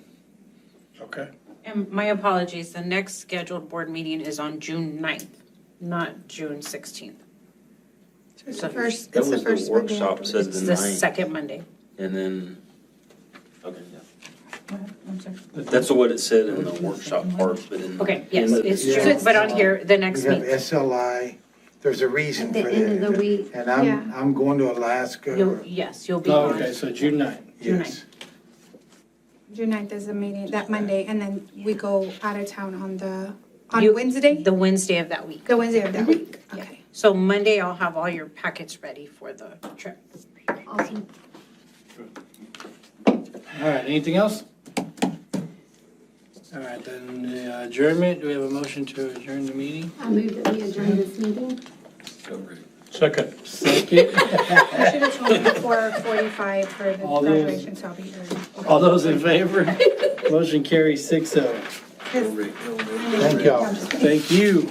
Okay. And my apologies, the next scheduled board meeting is on June 9th, not June 16th. It's So- the first, That it's the was the first Monday workshop after. said It's the the 9th, second Monday. and then, okay, yeah. I'm sorry. That's what it said in the workshop part, but in. Okay, yes, in the- it's Yeah. June, but on here, the next We have meeting. SLI. There's a reason At the for end of that. the week. And Yeah. I'm going to Alaska. You'll be Oh, on. okay, so June 9th. Yes. June 9th is the meeting, that Monday, and then we go out of town on You- Wednesday? The Wednesday of that week. The Wednesday of that week, okay. So Monday, I'll have all your packets ready for the trip. Awesome. All right, anything else? All right, then the adjournment, do we have a motion to adjourn the meeting? I move that we adjourn this meeting. Second. Second. I should have told you 4:45 for the All those- graduation, so I'll be early. All those in favor? Motion carries 6-0. Thank y'all. Thank you.